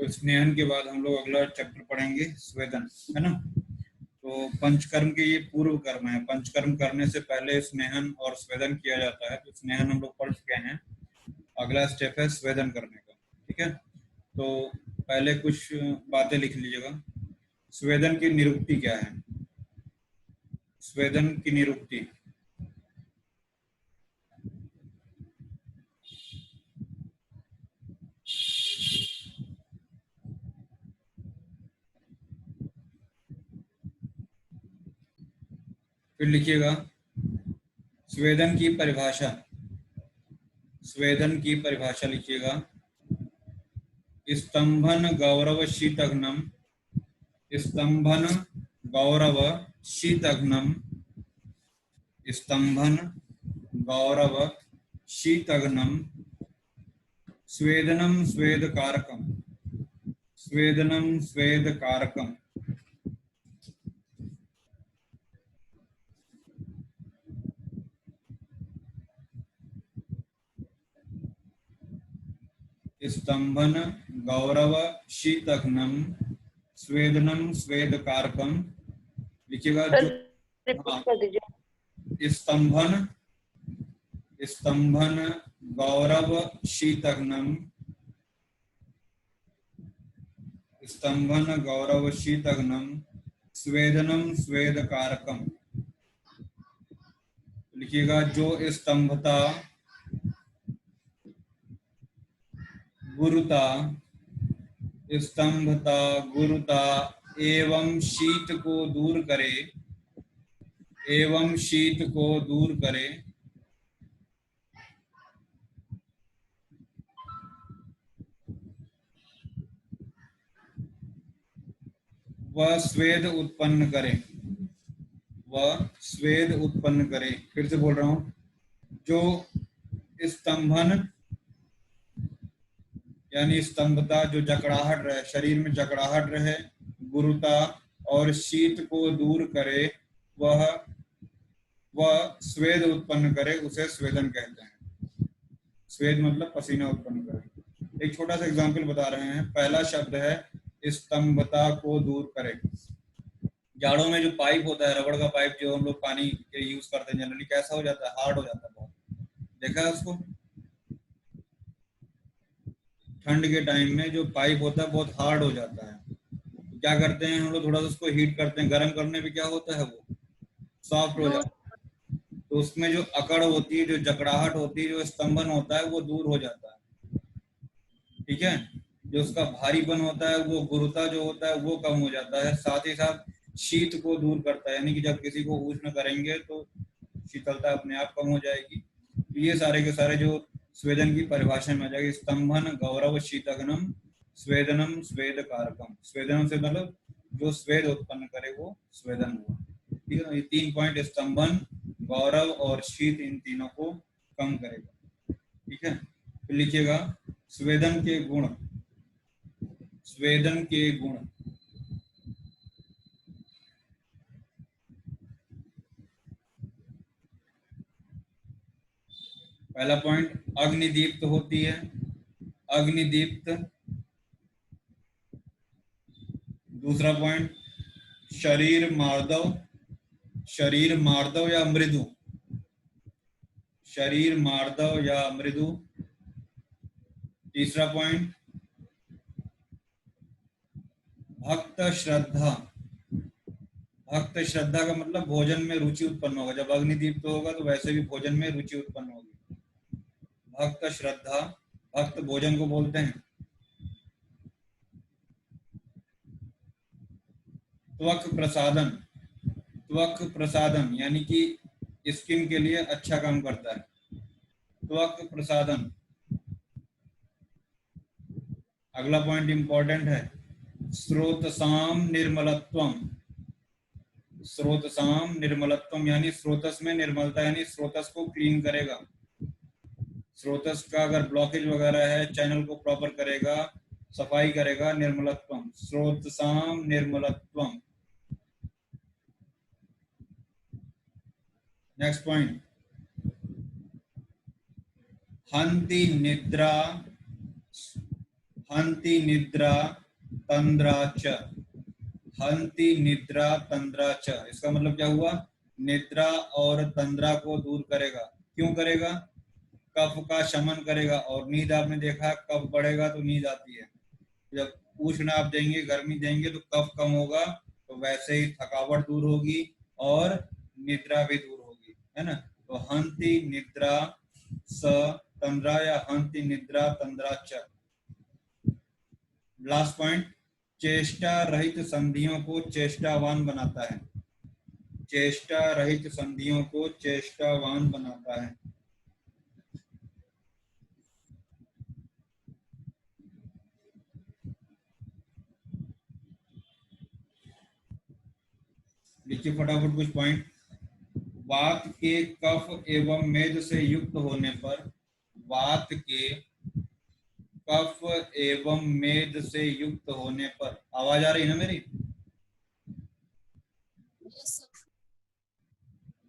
तो स्नेहन के बाद हम लोग अगला चैप्टर पढ़ेंगे स्वेदन, है ना। तो पंचकर्म के ये पूर्व कर्म है। पंचकर्म करने से पहले स्नेहन और स्वेदन किया जाता है। तो स्नेहन हम लोग पढ़ चुके हैं, अगला स्टेप है स्वेदन करने का। ठीक है, तो पहले कुछ बातें लिख लीजिएगा। स्वेदन की निरुक्ति क्या है? स्वेदन की निरुक्ति, फिर लिखिएगा स्वेदन की परिभाषा। स्वेदन की परिभाषा लिखिएगा। स्तंभन गौरव शीतघ्नम, स्तंभन गौरव शीतघ्नम, स्तंभन गौरव शीतघ्नम, स्वेदनम स्वेदकारकम, स्वेदनम स्वेदकारकम। स्तंभन गौरव शीतघ्नम, स्वेदनम स्वेदकारकम। लिखिएगा जो, रिपीट कर दीजिए। स्तंभन, स्तंभन गौरव शीतघ्नम, स्तंभन गौरव शीतघ्नम, स्वेदनम स्वेदकारकम। लिखिएगा जो स्तंभता, गुरुता, स्तंभता गुरुता एवं शीत को दूर करे, एवं शीत को दूर करे, वह स्वेद उत्पन्न करे, वह स्वेद उत्पन्न करे। फिर से बोल रहा हूं, जो स्तंभन यानी स्तंभता, जो जकड़ाहट रहे, शरीर में जकड़ाहट रहे, गुरुता और शीत को दूर करे, वह स्वेद उत्पन्न करे, उसे स्वेदन कहते हैं। स्वेद मतलब पसीना उत्पन्न करे। एक छोटा सा एग्जांपल बता रहे हैं। पहला शब्द है स्तंभता को दूर करे। जाड़ों में जो पाइप होता है, रबड़ का पाइप जो हम लोग पानी के यूज करते हैं जनरली, कैसा हो जाता है? हार्ड हो जाता है बहुत। देखा है उसको? ठंड के टाइम में जो पाइप होता है बहुत हार्ड हो जाता है। तो क्या करते हैं हम लोग, थोड़ा सा उसको हीट करते हैं, गर्म करने पे क्या होता है, वो सॉफ्ट हो जाता है। तो उसमें जो अकड़ होती है, जो जकड़ाहट होती है, जो स्तंभन होता है, वो दूर हो जाता है। ठीक है, जो उसका भारीपन होता है, वो गुरुता जो होता है वो कम हो जाता है। साथ ही साथ शीत को दूर करता है, यानी कि जब किसी को उष्ण करेंगे तो शीतलता अपने आप कम हो जाएगी। तो ये सारे के सारे जो स्वेदन की परिभाषा में आ जाएगी। स्तंभन गौरव शीतघ्नम, स्वेदनम स्वेद कारकम। स्वेदनम से मतलब जो स्वेद उत्पन्न करे वो स्वेदन हुआ। ठीक है, ये 3 पॉइंट, स्तंभन, गौरव और शीत, इन तीनों को कम करेगा। ठीक है, तो लिखिएगा स्वेदन के गुण। स्वेदन के गुण, पहला पॉइंट अग्निदीप्त होती है, अग्निदीप्त। दूसरा पॉइंट शरीर मार्दव, शरीर मार्दव या मृदु, शरीर मार्दव या मृदु। तीसरा पॉइंट भक्त श्रद्धा। भक्त श्रद्धा का मतलब भोजन में रुचि उत्पन्न होगा। जब अग्निदीप्त होगा तो वैसे भी भोजन में रुचि उत्पन्न होगी। भक्त श्रद्धा, भक्त भोजन को बोलते हैं। त्वक प्रसादन, त्वक प्रसादन यानी कि स्किन के लिए अच्छा काम करता है। त्वक प्रसादन। अगला पॉइंट इंपॉर्टेंट है, स्रोतसाम निर्मलत्वम। स्रोतसाम निर्मलत्वम यानी स्रोतस में निर्मलता, यानी स्रोतस को क्लीन करेगा। स्रोतस का अगर ब्लॉकेज वगैरह है, चैनल को प्रॉपर करेगा, सफाई करेगा। निर्मलत्वम, स्रोतसाम निर्मलत्वम। नेक्स्ट पॉइंट हंति निद्रा, हंति निद्रा तंद्रा च, हंति निद्रा तंद्रा च, इसका मतलब क्या हुआ? निद्रा और तंद्रा को दूर करेगा। क्यों करेगा? कफ का शमन करेगा। और नींद आपने देखा, कफ बढ़ेगा तो नींद आती है। जब उष्ण आप देंगे, गर्मी देंगे तो कफ कम होगा, तो वैसे ही थकावट दूर होगी और निद्रा भी दूर होगी, है ना। तो हंति निद्रा स तंद्रा या हंति निद्रा तंद्रा च। लास्ट पॉइंट, चेष्टा रहित संधियों को चेष्टावान बनाता है। चेष्टा रहित संधियों को चेष्टावान बनाता है। लिखिए फटाफट कुछ पॉइंट। वात के कफ एवं मेद से युक्त होने पर, वात के कफ एवं मेद से युक्त होने पर, आवाज आ रही है ना मेरी?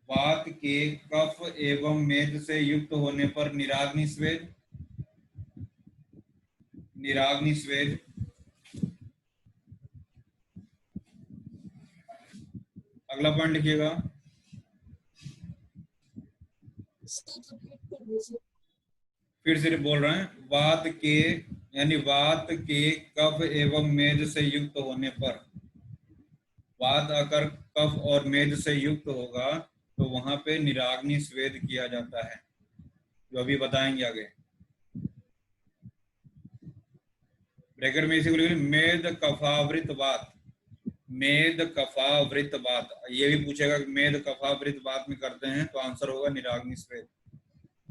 वात के कफ एवं मेद से युक्त होने पर निराग्नि स्वेद, निराग्नि स्वेद। अगला पॉइंट लिखिएगा, फिर से बोल रहे हैं, वात के यानी वात के कफ एवं मेद से युक्त होने पर, वात अगर कफ और मेद से युक्त होगा तो वहां पे निराग्नि स्वेद किया जाता है, जो अभी बताएंगे आगे। ब्रैकेट में इसी को लिखिए, मेद कफावृत वात, मेद कफावृत वात। ये भी पूछेगा कि मेद कफावृत वात में करते हैं तो आंसर होगा निराग्नि स्वेद,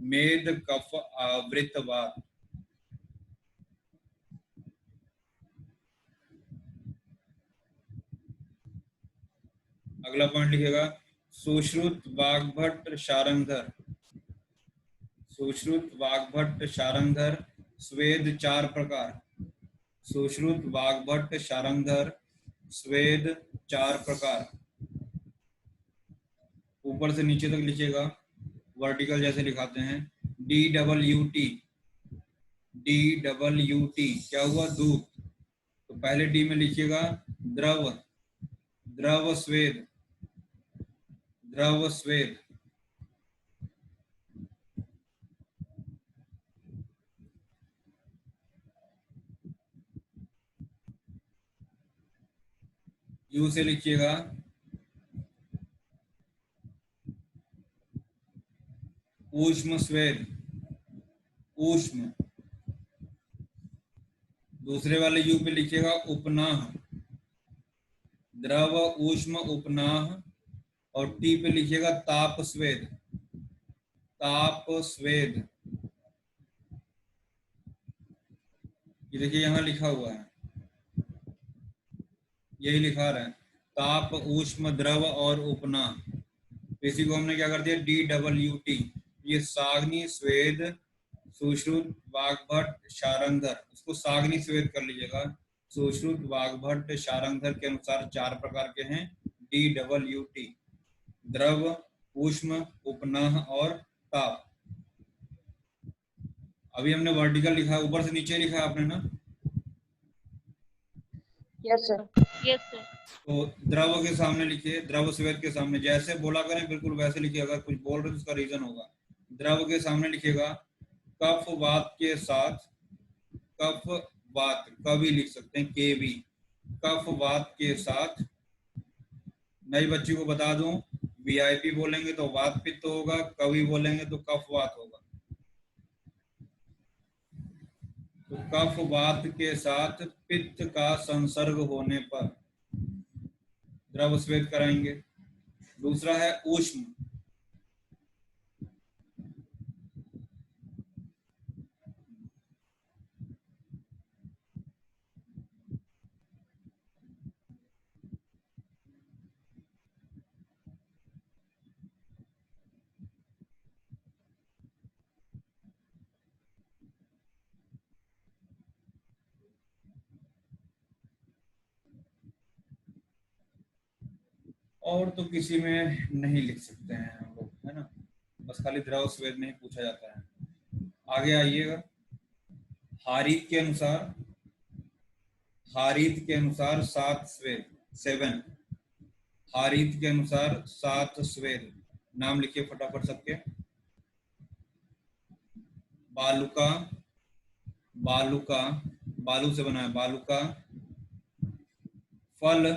मेद कफ आवृत वात। अगला पॉइंट लिखेगा, सुश्रुत वाग्भट शारंगधर, सुश्रुत वाग्भट शारंगधर स्वेद 4 प्रकार, सुश्रुत वाग्भट शारंगधर स्वेद 4 प्रकार। ऊपर से नीचे तक लिखिएगा, वर्टिकल जैसे लिखाते हैं। DWT, DWT क्या हुआ? दूत। तो पहले डी में लिखिएगा द्रव, द्रव स्वेद, द्रव स्वेद। यू से लिखिएगा ऊष्म स्वेद, ऊष्म। दूसरे वाले यू पे लिखिएगा उपनाह, द्रव ऊष्म उपनाह। और टी पे लिखिएगा ताप स्वेद, ताप स्वेद। ये देखिए यहाँ लिखा हुआ है, यही लिखा रहा है, ताप ऊष्म द्रव और उपनाह। इसी को हमने क्या कर दिया, DWT। ये साग्नि स्वेद सुश्रुत वाग्भट शारंगधर, इसको साग्नि स्वेद कर लीजिएगा। सुश्रुत वाग्भट शारंगधर के अनुसार 4 प्रकार के हैं, DWT, द्रव ऊष्म उपनाह और ताप। अभी हमने वर्टिकल लिखा, ऊपर से नीचे लिखा आपने ना? Yes sir. Yes sir. तो द्रव के सामने लिखिए, द्रव स्वेद के सामने जैसे बोला करें बिल्कुल वैसे लिखिए। अगर कुछ बोल रहे तो उसका रीजन होगा। द्रव के सामने लिखिएगा कफ वात के साथ, कफ वात, कवि लिख सकते हैं केवी, कफ वात के साथ। नई बच्ची को बता दूं, VIP बोलेंगे तो वात पित्त होगा, कवि बोलेंगे तो कफ वात होगा। तो कफ वात के साथ पित्त का संसर्ग होने पर द्रव स्वेद कराएंगे। दूसरा है ऊष्म, और तो किसी में नहीं लिख सकते हैं हम लोग, है ना। बस खाली द्रव स्वेद में ही पूछा जाता है। आगे आइएगा, हारीत के अनुसार हारीत के अनुसार 7 स्वेद, 7। हारीत के अनुसार 7 स्वेद। नाम लिखिए फटाफट सबके। बालुका, बालुका, बालू से बना है बालुका। फल,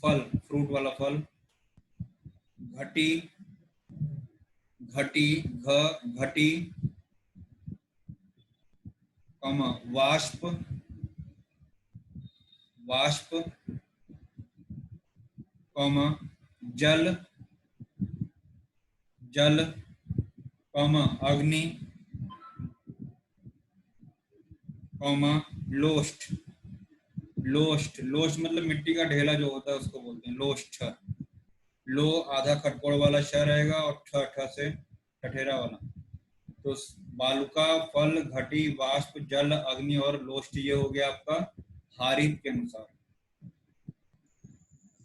फल फ्रूट वाला फल। घटी, घटी, घटी, कॉमा वाष्प, वाष्प, कॉमा जल, जल, कॉमा अग्नि, कॉमा लोष्ट, लोष्ट, लोष्ट मतलब मिट्टी का ढेला जो होता है उसको बोलते हैं लोष्ट। लो आधा खटकोड़ वाला श रहेगा और ठ ठ से ठठेरा वाला। तो बालुका, फल, घटी, वाष्प, जल, अग्नि और लोष्ट, ये हो गया आपका हारीत के अनुसार।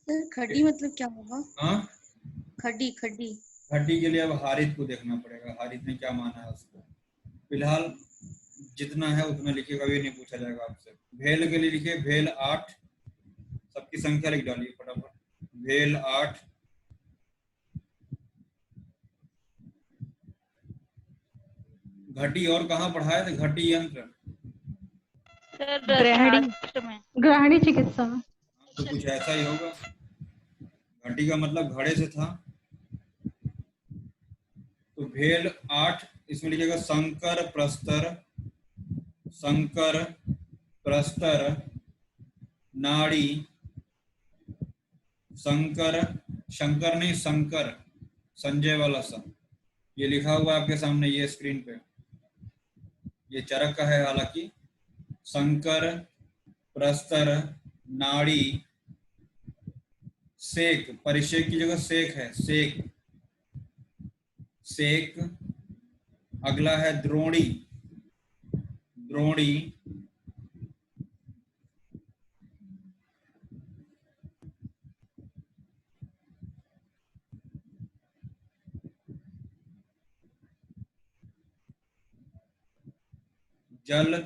सर खड़ी मतलब क्या होगा? हाँ, खड़ी, खड़ी। घटी के लिए अब हारित को देखना पड़ेगा, हारित ने क्या माना है उसको। फिलहाल जितना है उतना लिखिए, कभी नहीं पूछा जाएगा आपसे। भेल के लिए लिखिए भेल 8, सबकी संख्या लिख डालिए फटाफट। भेल 8, घटी और कहाँ पढ़ाए थे? घटी यंत्र ग्रहणी चिकित्सा में। तो कुछ ऐसा ही होगा। घटी का मतलब घड़े से था। तो भेल 8, इसमें लिखिएगा शंकर प्रस्तर, शंकर प्रस्तर नाड़ी, शंकर, शंकर नहीं शंकर, संजय वाला सा। ये लिखा हुआ आपके सामने, ये स्क्रीन पे, ये चरक का है हालांकि। शंकर प्रस्तर नाड़ी, सेक, परिषेक की जगह सेक है, सेक, सेक। अगला है द्रोणी, द्रोणी, जल,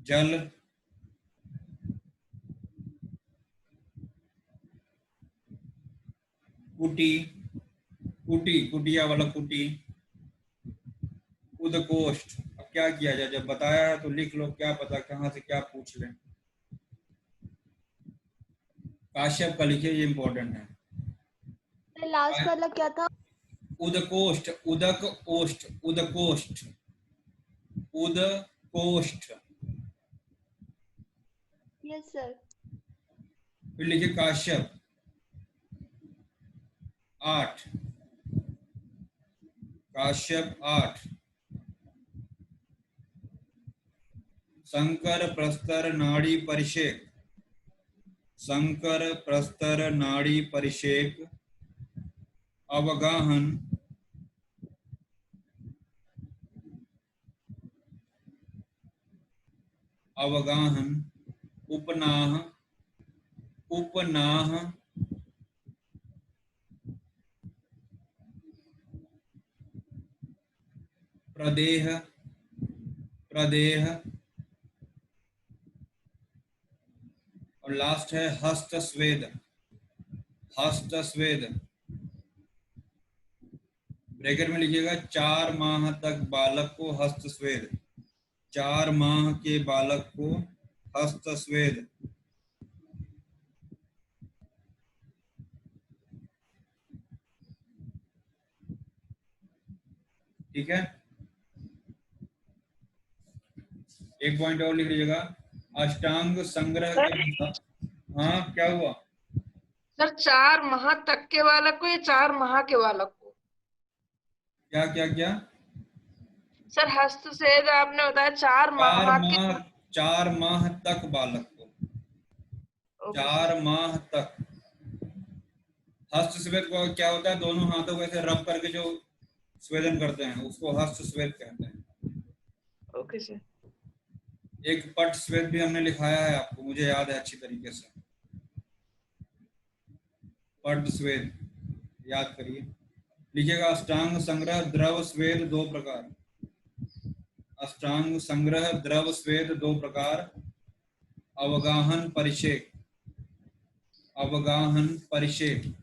जल, कुटी, कुटी, कुटिया वाला कुटी, उदकोष्ठ। अब क्या किया जाए, जब बताया है तो लिख लो, क्या पता कहाँ से क्या पूछ लें। काश्यप का लिखिए, ये इंपॉर्टेंट है। लास्ट वाला क्या था? उदकोष्ठ, उदक ओष्ठ, उदकोष्ठ, उदकोष्ठ। Yes sir. फिर लिखिए काश्यप 8, काश्यप 8। शंकर प्रस्तर नाड़ी परिषेक, शंकर प्रस्तर नाड़ी परिषेक, अवगाहन, अवगाहन, उपनाह, उपनाह, प्रदेह, प्रदेह, और लास्ट है हस्तस्वेद, हस्तस्वेद। ब्रैकेट में लिखिएगा 4 माह तक बालक को हस्तस्वेद, 4 माह के बालक को हस्तस्वेद। ठीक है, एक पॉइंट और लिख लीजिएगा, अष्टांग संग्रह के अनुसार। हाँ क्या हुआ? सर 4 माह तक के बालक को या 4 माह के बालक को? क्या क्या क्या? सर हस्तक्षेप आपने बताया 4 माह के। 4 माह तक बालक को, 4 माह तक। हस्तस्वेद को क्या होता है? दोनों हाथों को ऐसे रब करके जो स्वेदन करते हैं उसको हस्तस्वेद कहते हैं। Okay sir. एक पट स्वेद भी हमने लिखाया है आपको, मुझे याद है अच्छी तरीके से। पट स्वेद याद करिए, लिखिएगा अष्टांग संग्रह द्रव स्वेद 2 प्रकार, अष्टांग संग्रह द्रव स्वेद 2 प्रकार, अवगाहन परिषेक, अवगाहन परिषेक।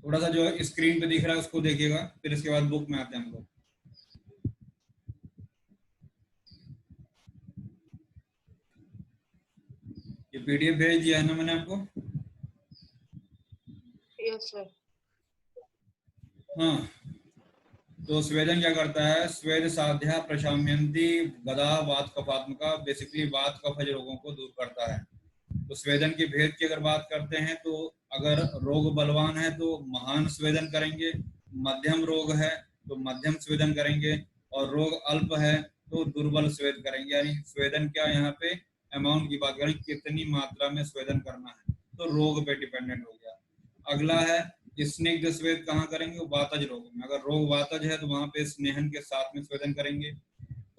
थोड़ा सा जो स्क्रीन पे दिख रहा है उसको देखिएगा, फिर इसके बाद बुक में आते हैं हम लोग। ये पीडीएफ भेज दिया है ना मैंने आपको? Yes sir. हाँ, तो स्वेदन क्या करता है? स्वेद साध्या प्रशाम्यंती गदा वात कफात्मका, बेसिकली वात कफज रोगों को दूर करता है। तो स्वेदन के भेद की अगर बात करते हैं तो अगर रोग बलवान है तो महान स्वेदन करेंगे, मध्यम रोग है तो मध्यम स्वेदन करेंगे, और रोग अल्प है तो दुर्बल स्वेद करेंगे। यानी स्वेदन क्या, यहाँ पे अमाउंट की बात करें, कितनी मात्रा में स्वेदन करना है, तो रोग पे डिपेंडेंट हो गया। अगला है स्निग्ध स्वेद, कहाँ करेंगे? वातज रोगों में। अगर रोग वातज है तो वहां पे स्नेहन के साथ में स्वेदन करेंगे।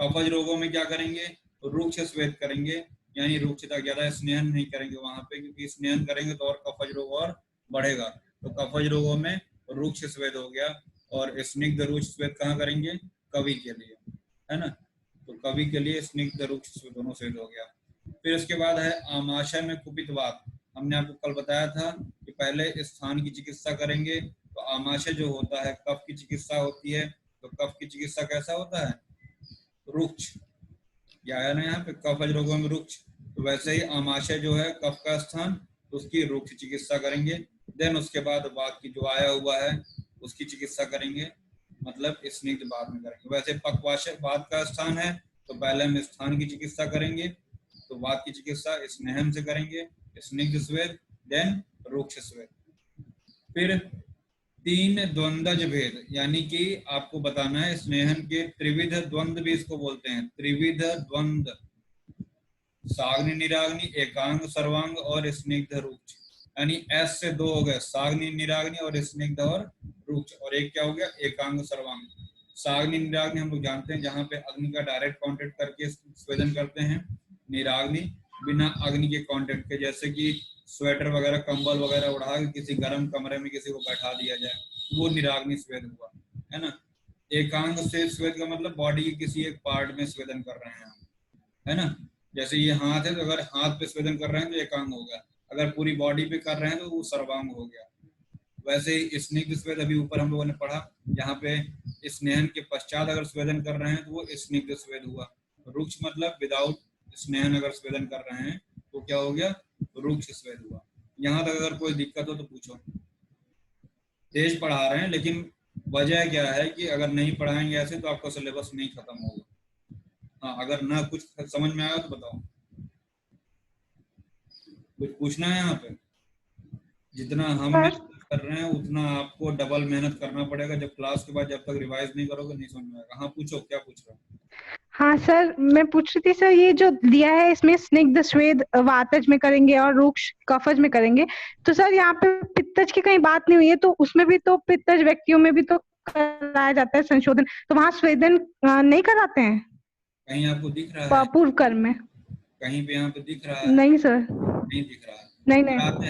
कफज रोगों में क्या करेंगे? रुक्ष स्वेद करेंगे, यानी रुक्षता ज्यादा, स्नेहन नहीं करेंगे वहां पे, क्योंकि स्नेहन करेंगे तो और कफज रोग और बढ़ेगा। तो कफज रोगों में रुक्ष स्वेद हो गया। और स्निग्ध रुक्ष स्वेद कहाँ करेंगे? कवि के लिए, है ना? तो कवि के लिए स्निग्ध रुक्ष दोनों स्वेद हो गया। फिर उसके बाद है आमाशय में कुपित वात। हमने आपको कल बताया था कि पहले स्थान की चिकित्सा करेंगे, तो आमाशय जो होता है कफ की चिकित्सा होती है। तो कफ की चिकित्सा कैसा होता है? रुक्ष, या है ना यहाँ पे कफज रोगों में रुक्ष, तो वैसे ही आमाशय जो है कफ का स्थान, तो उसकी रुक्ष चिकित्सा करेंगे। देन उसके बाद वात की जो आया हुआ है उसकी चिकित्सा करेंगे, मतलब स्निग्ध बाद में करेंगे। वैसे पक्वाशय वात का स्थान है तो पहले हम स्थान की चिकित्सा करेंगे, तो वात की चिकित्सा स्नेहन से करेंगे, स्निग्ध स्वेद, देन रुक्ष स्वेद। फिर 3 द्वंद्वज भेद, यानी कि आपको बताना है स्नेहन के त्रिविध द्वंद्व भी इसको बोलते हैं, त्रिविध द्वंद्व, साग्नि निराग्नि, एकांग सर्वांग और स्निग्ध रुक्ष। यानी एस से 2 हो गए, साग्नि निराग्नि और स्निग्ध और रुक्ष, और एक क्या हो गया? एकांग सर्वांग। साग्नि निराग्नि हम लोग जानते हैं जहाँ पे अग्नि का डायरेक्ट कांटेक्ट करके स्वेदन करते हैं। निराग्नि बिना अग्नि के कांटेक्ट के, जैसे कि स्वेटर वगैरह कंबल वगैरह उड़ा के किसी गर्म कमरे में किसी को बैठा दिया जाए, वो निराग्नि स्वेद हुआ, है ना? एकांग से स्वेद का मतलब बॉडी के किसी एक पार्ट में स्वेदन कर रहे हैं हम, है ना? जैसे ये हाथ है तो अगर हाथ पे स्वेदन कर रहे हैं तो एकांग हो गया, अगर पूरी बॉडी पे कर रहे हैं तो वो सर्वांग हो गया। वैसे ही स्निग्ध स्वेद अभी ऊपर हम लोगों ने पढ़ा, यहाँ पे स्नेहन के पश्चात अगर स्वेदन कर रहे हैं तो वो स्निग्ध स्वेद हुआ। रुक्ष मतलब विदाउट स्नेहन अगर स्वेदन कर रहे हैं तो क्या हो गया? रुक्ष स्वेद हुआ। यहाँ तक अगर कोई दिक्कत हो तो पूछो। तेज पढ़ा रहे हैं, लेकिन वजह क्या है कि अगर नहीं पढ़ाएंगे ऐसे तो आपका सिलेबस नहीं खत्म होगा। हाँ, अगर ना कुछ समझ में आया तो बताओ, कुछ पूछना है यहाँ पे? जितना हम कर रहे हैं उतना आपको डबल मेहनत करना पड़ेगा। जब क्लास के बाद जब तक रिवाइज नहीं करोगे नहीं समझ में आएगा। हाँ पूछो, क्या पूछ रहे हो? हाँ सर, मैं पूछ रही थी सर, ये जो दिया है इसमें स्निग्ध स्वेद वातज में करेंगे और रुक्ष कफज में करेंगे, तो सर यहाँ पे पित्तज की कहीं बात नहीं हुई है, तो उसमें भी तो पित्तज व्यक्तियों में भी तो कराया जाता है संशोधन, तो वहाँ स्वेदन नहीं कराते हैं? कहीं आपको दिख रहा है? पूर्व कर्म में कहीं पे यहाँ पे दिख रहा है? नहीं सर, नहीं दिख रहा है। नहीं कराते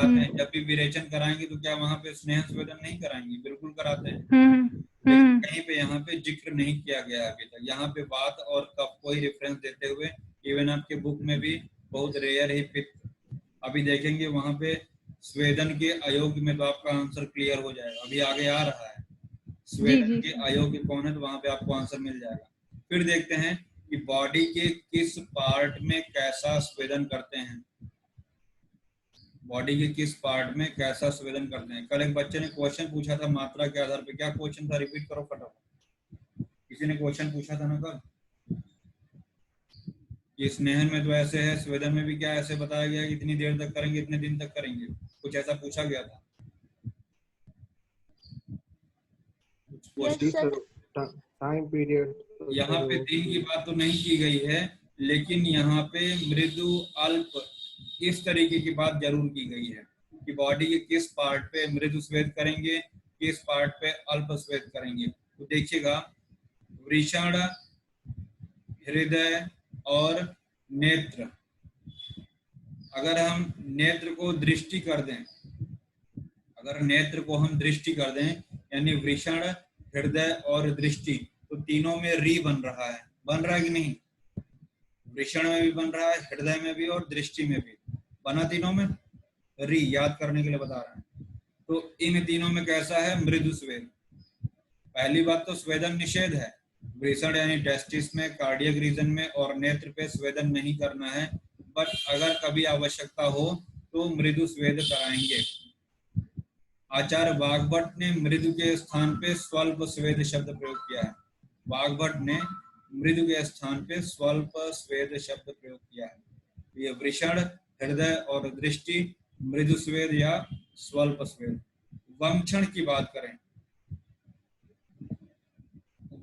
हैं। जब भी विरेचन कराएंगे तो क्या वहाँ पे स्नेह स्वेदन नहीं कराएंगे? बिल्कुल कराते हैं। लेकिन कहीं पे यहाँ पे जिक्र नहीं किया गया है अभी तक। यहाँ पे वात और कफ को ही रेफरेंस देते हुए, इवन आपके बुक में भी बहुत रेयर ही पित्त। अभी देखेंगे वहाँ पे स्वेदन के अयोग्य में, तो आपका आंसर क्लियर हो जाएगा। अभी आगे आ रहा है स्वेदन के अयोग्य कौन है, तो वहाँ पे आपको आंसर मिल जाएगा। फिर देखते हैं कि बॉडी के किस पार्ट में कैसा स्वेदन करते हैं। बॉडी के किस पार्ट में कैसा स्वेदन करते हैं। कल एक बच्चे ने क्वेश्चन पूछा था मात्रा के आधार पे, क्या क्वेश्चन था? रिपीट करो फटाफट। किसी ने क्वेश्चन पूछा था ना कल, ये स्नेहन में तो ऐसे है, स्वेदन में भी क्या ऐसे बताया गया कि इतनी देर तक करेंगे, इतने दिन तक करेंगे, कुछ ऐसा पूछा गया था। टाइम पीरियड यहाँ पे दिन की बात तो नहीं की गई है, लेकिन यहाँ पे मृदु अल्प इस तरीके की बात जरूर की गई है कि बॉडी के किस पार्ट पे मृदु स्वेद करेंगे, किस पार्ट पे अल्प स्वेद करेंगे। तो देखिएगा, वृषण, हृदय और नेत्र। अगर हम नेत्र को दृष्टि कर दें, अगर नेत्र को हम दृष्टि कर दें, यानी वृषण, हृदय और दृष्टि, तो तीनों में री बन रहा है कि नहीं? वृषण में भी बन रहा है, हृदय में भी और दृष्टि में भी बना, तीनों में री, याद करने के लिए बता रहे हैं। तो इन तीनों में कैसा है? मृदु स्वेद। पहली बात तो स्वेदन निषेध है, वृषण यानी टेस्टिस में, कार्डियक रीजन में और नेत्र पे स्वेदन नहीं करना है, बट अगर कभी आवश्यकता हो तो मृदु स्वेद कराएंगे। आचार्य वाग्भट ने मृदु के स्थान पे स्वल्प स्वेद शब्द प्रयोग किया है। वाग्भट ने मृदु के स्थान पे स्वल्प स्वेद शब्द प्रयोग किया है। ये वृषण, हृदय और दृष्टि मृदु स्वेद या स्वल्प स्वेद। वंक्षण की बात करें,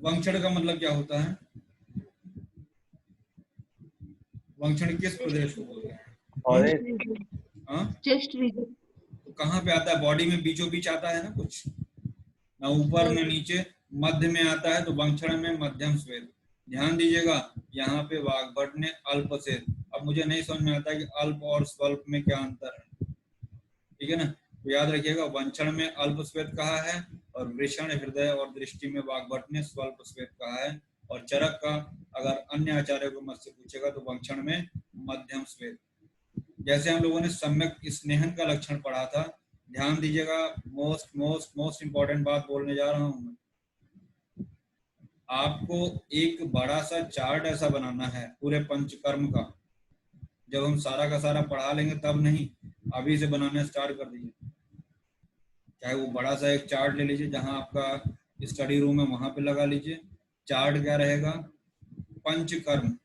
वंक्षण का मतलब क्या होता है? वंक्षण किस प्रदेश को बोलते हैं? हाँ, चेस्ट रीजन। कहाँ पे आता है? बॉडी में बीचों बीच आता है ना, कुछ ना ऊपर ना नीचे, मध्य में आता है, तो वंक्षण में मध्यम स्वेद। ध्यान दीजिएगा, यहाँ पे वाग्भट ने अल्प स्वेद। अब मुझे नहीं समझ में आता कि अल्प और स्वल्प में क्या अंतर है, ठीक है ना? तो याद रखिएगा, वंक्षण में अल्प स्वेद कहा है और वृषण, हृदय और दृष्टि में वाग्भट ने स्वल्प स्वेद कहा है। और चरक का अगर अन्य आचार्यों को मुझसे पूछेगा तो वंक्षण में मध्यम स्वेद। जैसे हम लोगों ने सम्यक स्नेहन का लक्षण पढ़ा था, ध्यान दीजिएगा, मोस्ट इंपॉर्टेंट बात बोलने जा रहा हूं मैं। आपको एक बड़ा सा चार्ट ऐसा बनाना है पूरे पंचकर्म का। जब हम सारा का सारा पढ़ा लेंगे तब नहीं, अभी से बनाने स्टार्ट कर दीजिए। चाहे वो बड़ा सा एक चार्ट ले लीजिए, जहां आपका स्टडी रूम है वहां पे लगा लीजिए। चार्ट क्या रहेगा? पंचकर्म।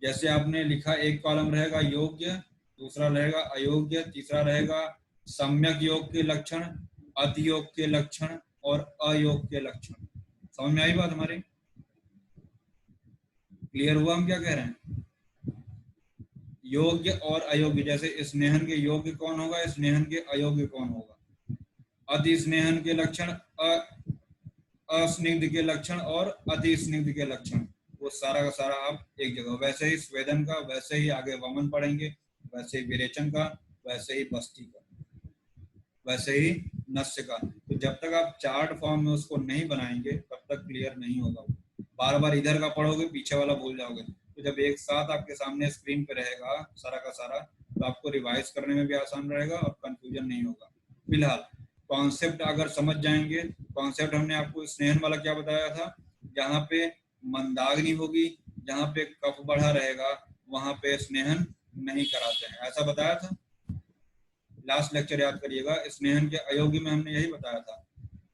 जैसे आपने लिखा, एक कॉलम रहेगा योग्य, दूसरा रहेगा अयोग्य, तीसरा रहेगा सम्यक योग के लक्षण, अति योग के लक्षण और अयोग के लक्षण। समझ में आई बात हमारी? क्लियर हुआ हम क्या कह रहे हैं? योग्य और अयोग्य, जैसे स्नेहन के योग्य कौन होगा, स्नेहन के अयोग्य कौन होगा। अति स्नेहन के लक्षण, अस्निग्ध के लक्षण और अति स्निग्ध के लक्षण, वो सारा का सारा आप एक जगह। वैसे ही स्वेदन का, वैसे ही आगे वमन पढ़ेंगे, वैसे ही विरेचन का, वैसे ही बस्ती का, वैसे ही नस्य का। तो जब तक आप चार्ट फॉर्म में उसको नहीं बनाएंगे तब तक क्लियर नहीं होगा। बार बार इधर का पढ़ोगे, पीछे वाला भूल जाओगे। तो जब एक साथ आपके सामने स्क्रीन पे रहेगा सारा का सारा, तो आपको रिवाइज करने में भी आसान रहेगा और कंफ्यूजन नहीं होगा। फिलहाल कॉन्सेप्ट अगर समझ जाएंगे, कॉन्सेप्ट हमने आपको स्नेहन वाला क्या बताया था, जहाँ पे मंदाग्नि होगी, जहाँ पे कफ बढ़ा रहेगा, वहां पे स्नेहन नहीं कराते हैं, ऐसा बताया था। लास्ट लेक्चर याद करिएगा, स्नेहन के अयोग्य में हमने यही बताया था,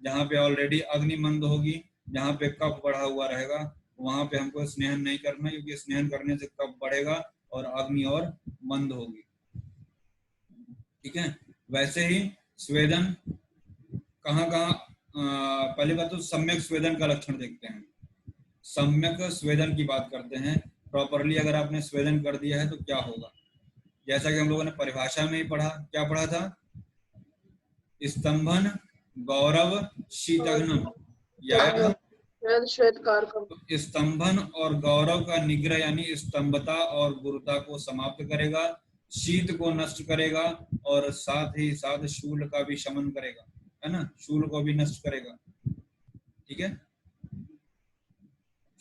जहाँ पे ऑलरेडी अग्नि मंद होगी, जहाँ पे कफ बढ़ा हुआ रहेगा, वहां पे हमको स्नेहन नहीं करना, क्योंकि स्नेहन करने से कफ बढ़ेगा और अग्नि और मंद होगी। ठीक है, वैसे ही स्वेदन कहाँ कहाँ, पहली बात तो सम्यक स्वेदन का लक्षण देखते हैं। सम्यक स्वेदन की बात करते हैं। प्रॉपरली अगर आपने स्वेदन कर दिया है तो क्या होगा, जैसा कि हम लोगों ने परिभाषा में ही पढ़ा, क्या पढ़ा था? स्तंभन, गौरव, शीतघ्नम, या स्तंभन और गौरव का निग्रह यानी स्तंभता और गुरुता को समाप्त करेगा, शीत को नष्ट करेगा और साथ ही साथ शूल का भी शमन करेगा, है ना, शूल को भी नष्ट करेगा। ठीक है,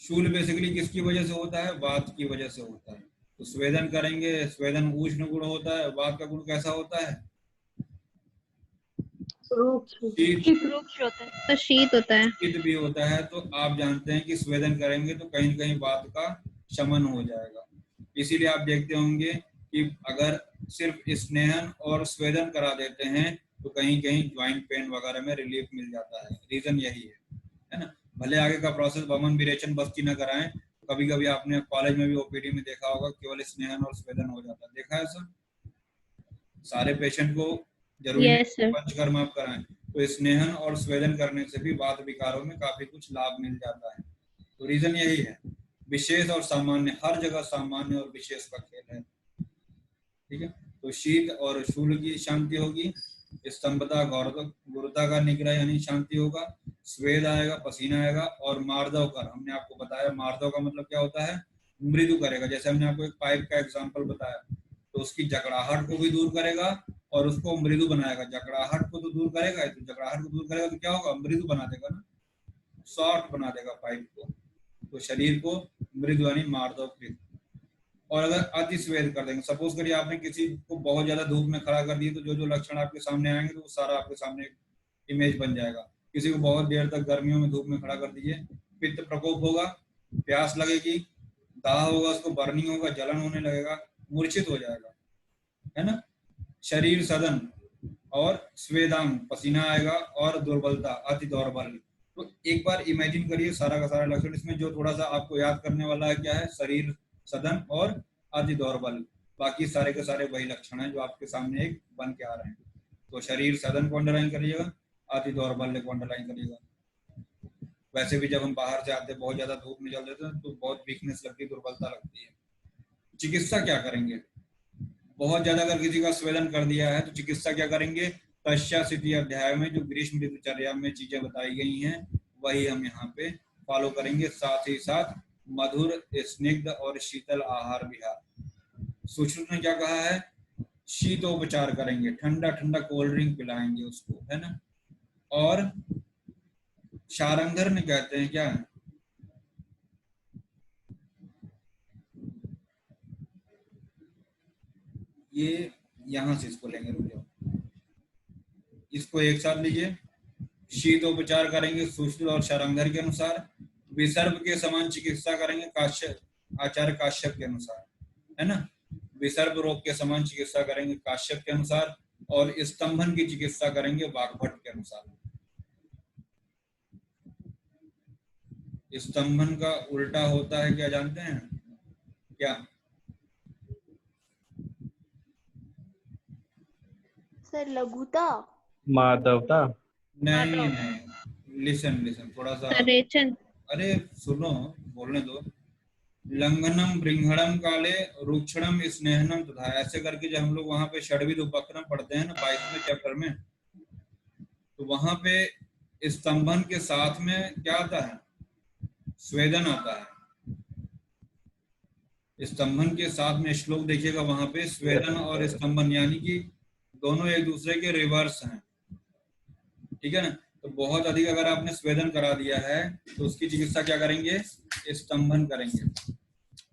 शूल बेसिकली किसकी वजह से होता है? वात की वजह से होता है। तो स्वेदन करेंगे, स्वेदन उष्ण गुण होता है, वात का गुण कैसा होता है? शीत होता है। शीत भी होता है। तो आप जानते हैं कि स्वेदन करेंगे तो कहीं न कहीं वात का शमन हो जाएगा। इसीलिए आप देखते होंगे कि अगर सिर्फ स्नेहन और स्वेदन करा देते हैं तो कहीं कहीं ज्वाइंट पेन वगैरह में रिलीफ मिल जाता है। रीजन यही है ना। भले आगे का प्रोसेस वमन विरेचन बस्ती न कराएं, कभी कभी आपने कॉलेज में भी ओपीडी में देखा होगा केवल स्नेहन और स्वेदन हो जाता है। देखा है सर? सारे पेशेंट को जरूरी पंचकर्म आप कराएं, तो स्नेहन और स्वेदन करने से भी वात विकारों में काफी कुछ लाभ मिल जाता है। तो रीजन यही है, विशेष और सामान्य, हर जगह सामान्य और विशेष का खेल है। ठीक है, तो शीत और शूल की शांति होगी, स्तंभता गुरुता का निग्रह यानी शांति होगा, स्वेद आएगा, पसीना आएगा, और मार्दव कर, हमने आपको बताया मार्दव का मतलब क्या होता है? मृदु करेगा। जैसे हमने आपको एक पाइप का एग्जांपल बताया, तो उसकी जकड़ाहट को भी दूर करेगा और उसको मृदु बनाएगा। जकड़ाहट को तो दूर करेगा, तो जकड़ाहट को दूर करेगा तो क्या होगा? मृदु बना देगा ना। सॉफ्ट बना देगा पाइप को, तो शरीर को मृदु यानी मार्दव। और अगर अति स्वेद कर देंगे, सपोज करिए आपने किसी को बहुत ज्यादा धूप में खड़ा कर दिया, तो जो जो लक्षण आपके सामने आएंगे तो वो सारा आपके सामने इमेज बन जाएगा। किसी को बहुत देर तक गर्मियों में धूप में खड़ा कर दीजिए, पित्त प्रकोप होगा, प्यास लगेगी, दाह होगा, उसको बर्निंग होगा, जलन होने लगेगा, मूर्छित हो जाएगा, है ना। शरीर सदन और स्वेदांग, पसीना आएगा, और दुर्बलता, अति दौर्बल्य। तो एक बार इमेजिन करिए सारा का सारा लक्षण। इसमें जो थोड़ा सा आपको याद करने वाला है क्या है, शरीर सदन और अति दौर्बल्य, बाकी सारे के सारे वही लक्षण हैं जो आपके सामने एक बन के आ रहे हैं। तो शरीर सदन को अंडरलाइन करिएगा, अति दौर्बल्य को अंडरलाइन करिएगा। वैसे भी जब हम बाहर से आते हैं, बहुत ज्यादा धूप निकल देते हैं, तो बहुत वीकनेस लगती है, दुर्बलता लगती है। चिकित्सा क्या करेंगे, बहुत ज्यादा अगर किसी का स्वेदन कर दिया है तो चिकित्सा क्या करेंगे, पश्चाशीति अध्याय में जो ग्रीष्म ऋतुचर्या में चीजें बताई गई हैं वही हम यहाँ पे फॉलो करेंगे। साथ ही साथ मधुर, स्निग्ध और शीतल आहार विहार। सुश्रुत ने क्या कहा है, शीतोपचार करेंगे, ठंडा ठंडा कोल्ड ड्रिंक पिलाएंगे उसको, है ना। और शारंगधर ने कहते हैं क्या, ये यहां से इसको लेंगे, रुक जाओ, इसको एक साथ लीजिए। शीतोपचार करेंगे सुश्रुत और शारंगधर के अनुसार। विसर्प के समान चिकित्सा करेंगे काश्यप, आचार्य काश्यप के अनुसार, है ना। विसर्प रोग के समान चिकित्सा करेंगे काश्यप के अनुसार। और स्तंभन की चिकित्सा करेंगे वाग्भट के अनुसार। स्तंभन का उल्टा होता है क्या जानते हैं क्या, सर लघुता, माधवता। नहीं नहीं, लिसन लिसन थोड़ा सा, अरे सुनो, बोलने दो। लंघनम बृंघणम काले रुक्षणम स्नेहनम तथा, ऐसे करके जब हम लोग वहां पे षड्विध उपक्रम पढ़ते हैं ना 22वें चैप्टर में, तो वहां पे स्तंभन के साथ में क्या आता है, स्वेदन आता है। स्तंभन के साथ में श्लोक देखिएगा, वहां पे स्वेदन और स्तंभन यानी कि दोनों एक दूसरे के रिवर्स हैं, ठीक है ना। तो बहुत अधिक अगर आपने स्वेदन करा दिया है तो उसकी चिकित्सा क्या करेंगे, स्तंभन करेंगे।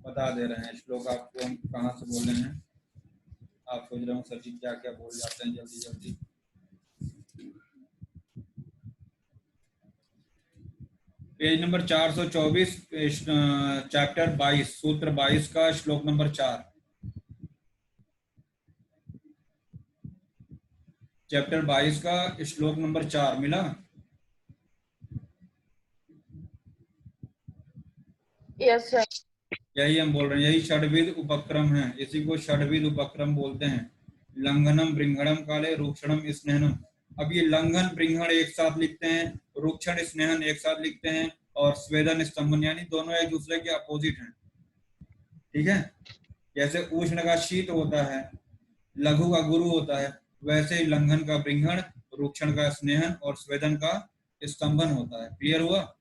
बता दे रहे हैं श्लोक आपको, हम कहाँ से बोल रहे हैं। आप सोच रहे हो सर जी क्या क्या बोल जाते हैं जल्दी जल्दी। पेज नंबर 424, चैप्टर 22, सूत्र 22 का श्लोक नंबर 4। चैप्टर 22 का श्लोक नंबर 4 मिला। Yes sir. यही हम बोल रहे हैं, यही षड्विध उपक्रम है, इसी को षड्विध उपक्रम बोलते हैं। लंघनम बृंघणम काले रुक्षणम स्नेहनम। अब ये लंघन बृंघण एक साथ लिखते हैं, रुक्षण स्नेहन एक साथ लिखते हैं, और स्वेदन स्तंभन यानी दोनों एक दूसरे के अपोजिट हैं, ठीक है। जैसे उष्ण का शीत होता है, लघु का गुरु होता है, वैसे ही लंघन का बृंघण, रुक्षण का स्नेहन और स्वेदन का स्तंभन होता है। क्लियर हुआ।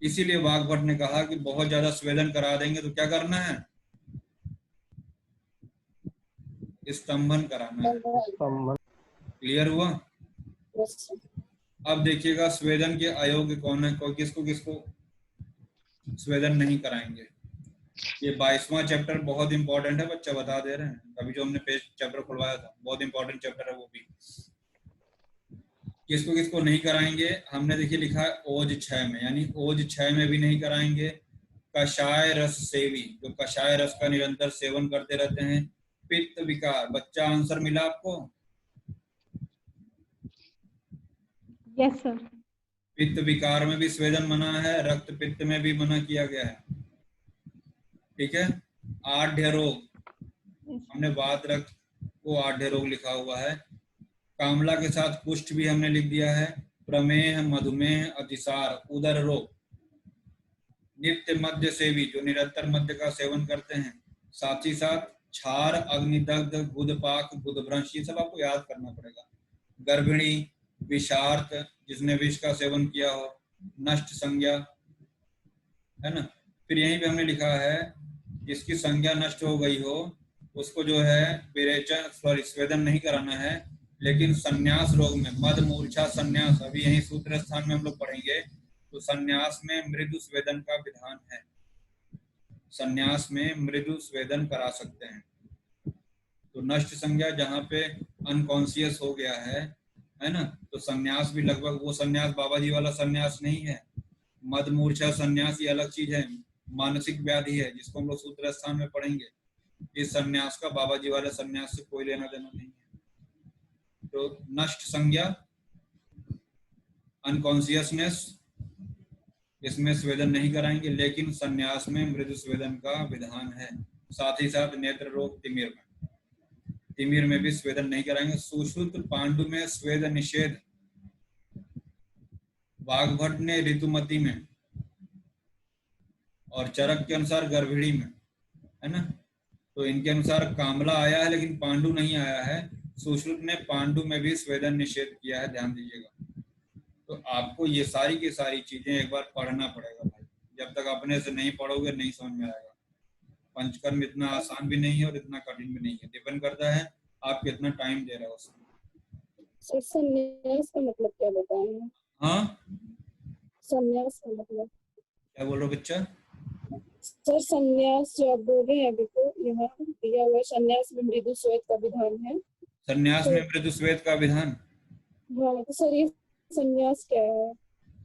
इसीलिए वाग्भट ने कहा कि बहुत ज्यादा स्वेदन करा देंगे तो क्या करना है, स्तंभन कराना है। क्लियर हुआ। अब देखिएगा स्वेदन के अयोग्य कौन है, किसको किसको स्वेदन नहीं कराएंगे। ये 22वां चैप्टर बहुत इंपॉर्टेंट है, बच्चा बता दे रहे हैं, अभी जो हमने पेज चैप्टर खुलवाया था, बहुत इंपॉर्टेंट चैप्टर है वो भी। किसको किसको नहीं कराएंगे, हमने देखिए लिखा है ओज 6 में, यानी ओज 6 में भी नहीं कराएंगे। कषाय रस सेवी, जो कषाय रस का निरंतर सेवन करते रहते हैं। पित्त विकार, बच्चा आंसर मिला आपको। Yes sir. पित्त विकार में भी स्वेदन मना है, रक्त पित्त में भी मना किया गया है, ठीक है। आढ़्य रोग, हमने वात रक्त को आढ़्य रोग लिखा हुआ है। कामला के साथ कुष्ठ भी हमने लिख दिया है। प्रमेह, मधुमेह, अतिसार, उदर रोग। नित्य मद्य सेवी, जो निरंतर मद्य का सेवन करते हैं। साथ ही साथ क्षार, अग्निदग्ध, गुदपाक, गुदभ्रंश, ये सब आपको याद करना पड़ेगा। गर्भिणी, विषार्थ, जिसने विष का सेवन किया हो। नष्ट संज्ञा, है ना। फिर यहीं पे हमने लिखा है जिसकी संज्ञा नष्ट हो गई हो उसको जो है विरेचन स्वेदन नहीं कराना है, लेकिन संन्यास रोग में मद मूर्छा संन्यास, अभी यही सूत्र स्थान में हम लोग पढ़ेंगे, तो संन्यास में मृदु स्वेदन का विधान है। संन्यास में मृदु स्वेदन करा सकते हैं। तो नष्ट संज्ञा जहाँ पे अनकॉन्शियस हो गया है ना, तो संन्यास भी लगभग वो संन्यास बाबा जी वाला संन्यास नहीं है। मद मूर्छा संन्यास ये अलग चीज है, मानसिक व्याधि है, जिसको हम लोग सूत्र स्थान में पढ़ेंगे। इस संन्यास का बाबा जी वाले संन्यास से कोई लेना देना नहीं है। तो नष्ट संज्ञा, अनकॉन्शियसनेस, इसमें स्वेदन नहीं कराएंगे, लेकिन संन्यास में मृदु स्वेदन का विधान है। साथ ही साथ नेत्र रोग तिमिर में भी स्वेदन नहीं कराएंगे। सुश्रुत पांडु में स्वेद निषेध, वाग्भट ने ऋतुमती में, और चरक के अनुसार गर्भिणी में, है ना। तो इनके अनुसार कामला आया है लेकिन पांडु नहीं आया है। सुश्रुत ने पांडु में भी स्वेदन निषेध किया है, ध्यान दीजिएगा। तो आपको ये सारी की सारी चीजें एक बार पढ़ना पड़ेगा भाई, जब तक अपने से नहीं पढ़ोगे नहीं समझ में आएगा। पंचकर्म इतना आसान भी नहीं है और इतना कठिन भी नहीं है, डिपेंड करता है आप कितना टाइम दे रहे हो उसमें। सर संन्यास का मतलब क्या बताएंगे? हाँ, संन्यास का मतलब क्या बोल रहे हो बच्चा? सर संन्यास जो आप बोल रहे हैं अभी, तो यहाँ दिया हुआ है संन्यास में मृदु स्वेद का विधान है। संन्यास में मृदु स्वेद का विधान, हाँ, तो सर ये संन्यास क्या है?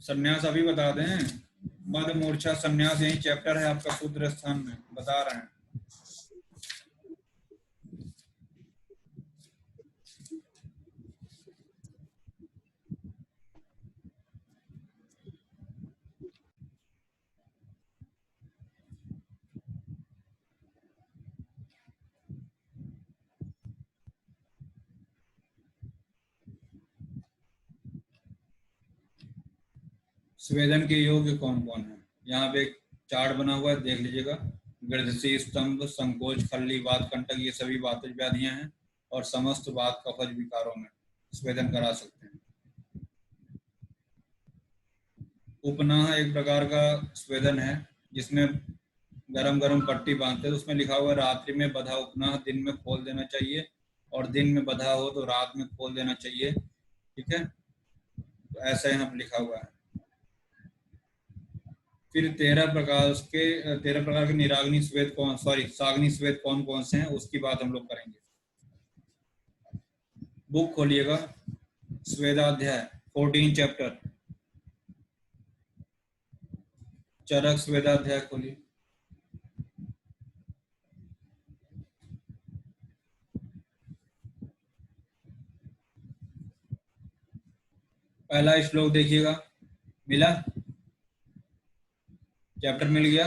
संन्यास अभी बता दें। मद मूर्छा संन्यास, यही चैप्टर है आपका सूत्र स्थान में, बता रहे हैं। स्वेदन के योग्य कौन कौन है, यहाँ पे एक चार्ट बना हुआ है, देख लीजिएगा। गृद्धसी, स्तंभ, संकोच, खल्ली, वात कंटक, ये सभी वातज व्याधियां हैं, और समस्त वात कफज विकारों में स्वेदन करा सकते हैं। उपनाह एक प्रकार का स्वेदन है, जिसमें गरम गरम पट्टी बांधते हैं। उसमें लिखा हुआ है रात्रि में बधा उपनाह दिन में खोल देना चाहिए, और दिन में बधा हो तो रात में खोल देना चाहिए, ठीक है। तो ऐसा यहाँ पर लिखा हुआ है। फिर 13 प्रकार के निराग्नि स्वेद साग्नि स्वेद कौन कौन से हैं, उसकी बात हम लोग करेंगे। बुक खोलिएगा, स्वेदाध्याय 14 चैप्टर, चरक स्वेदाध्याय खोलिए। पहला श्लोक देखिएगा, मिला? चैप्टर मिल गया?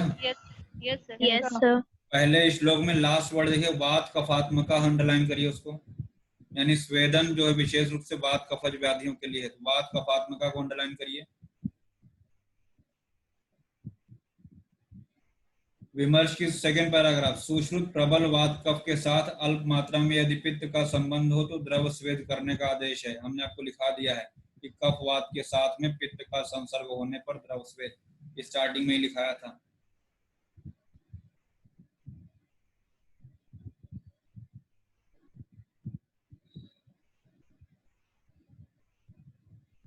Yes sir. पहले श्लोक में लास्ट वर्ड देखिए, वात कफात्मका, अंडरलाइन करिए उसको, यानी स्वेदन जो है विशेष रूप से वात कफज व्याधियों के लिए है, तो वात कफात्मका को अंडरलाइन करिए। विमर्श की सेकंड पैराग्राफ, सुश्रुत प्रबल वात कफ के साथ अल्प मात्रा में यदि पित्त का संबंध हो तो द्रव स्वेद करने का आदेश है। हमने आपको लिखा दिया है कि कफ वात के साथ में पित्त का संसर्ग होने पर द्रव स्वेद, स्टार्टिंग में ही लिखाया था।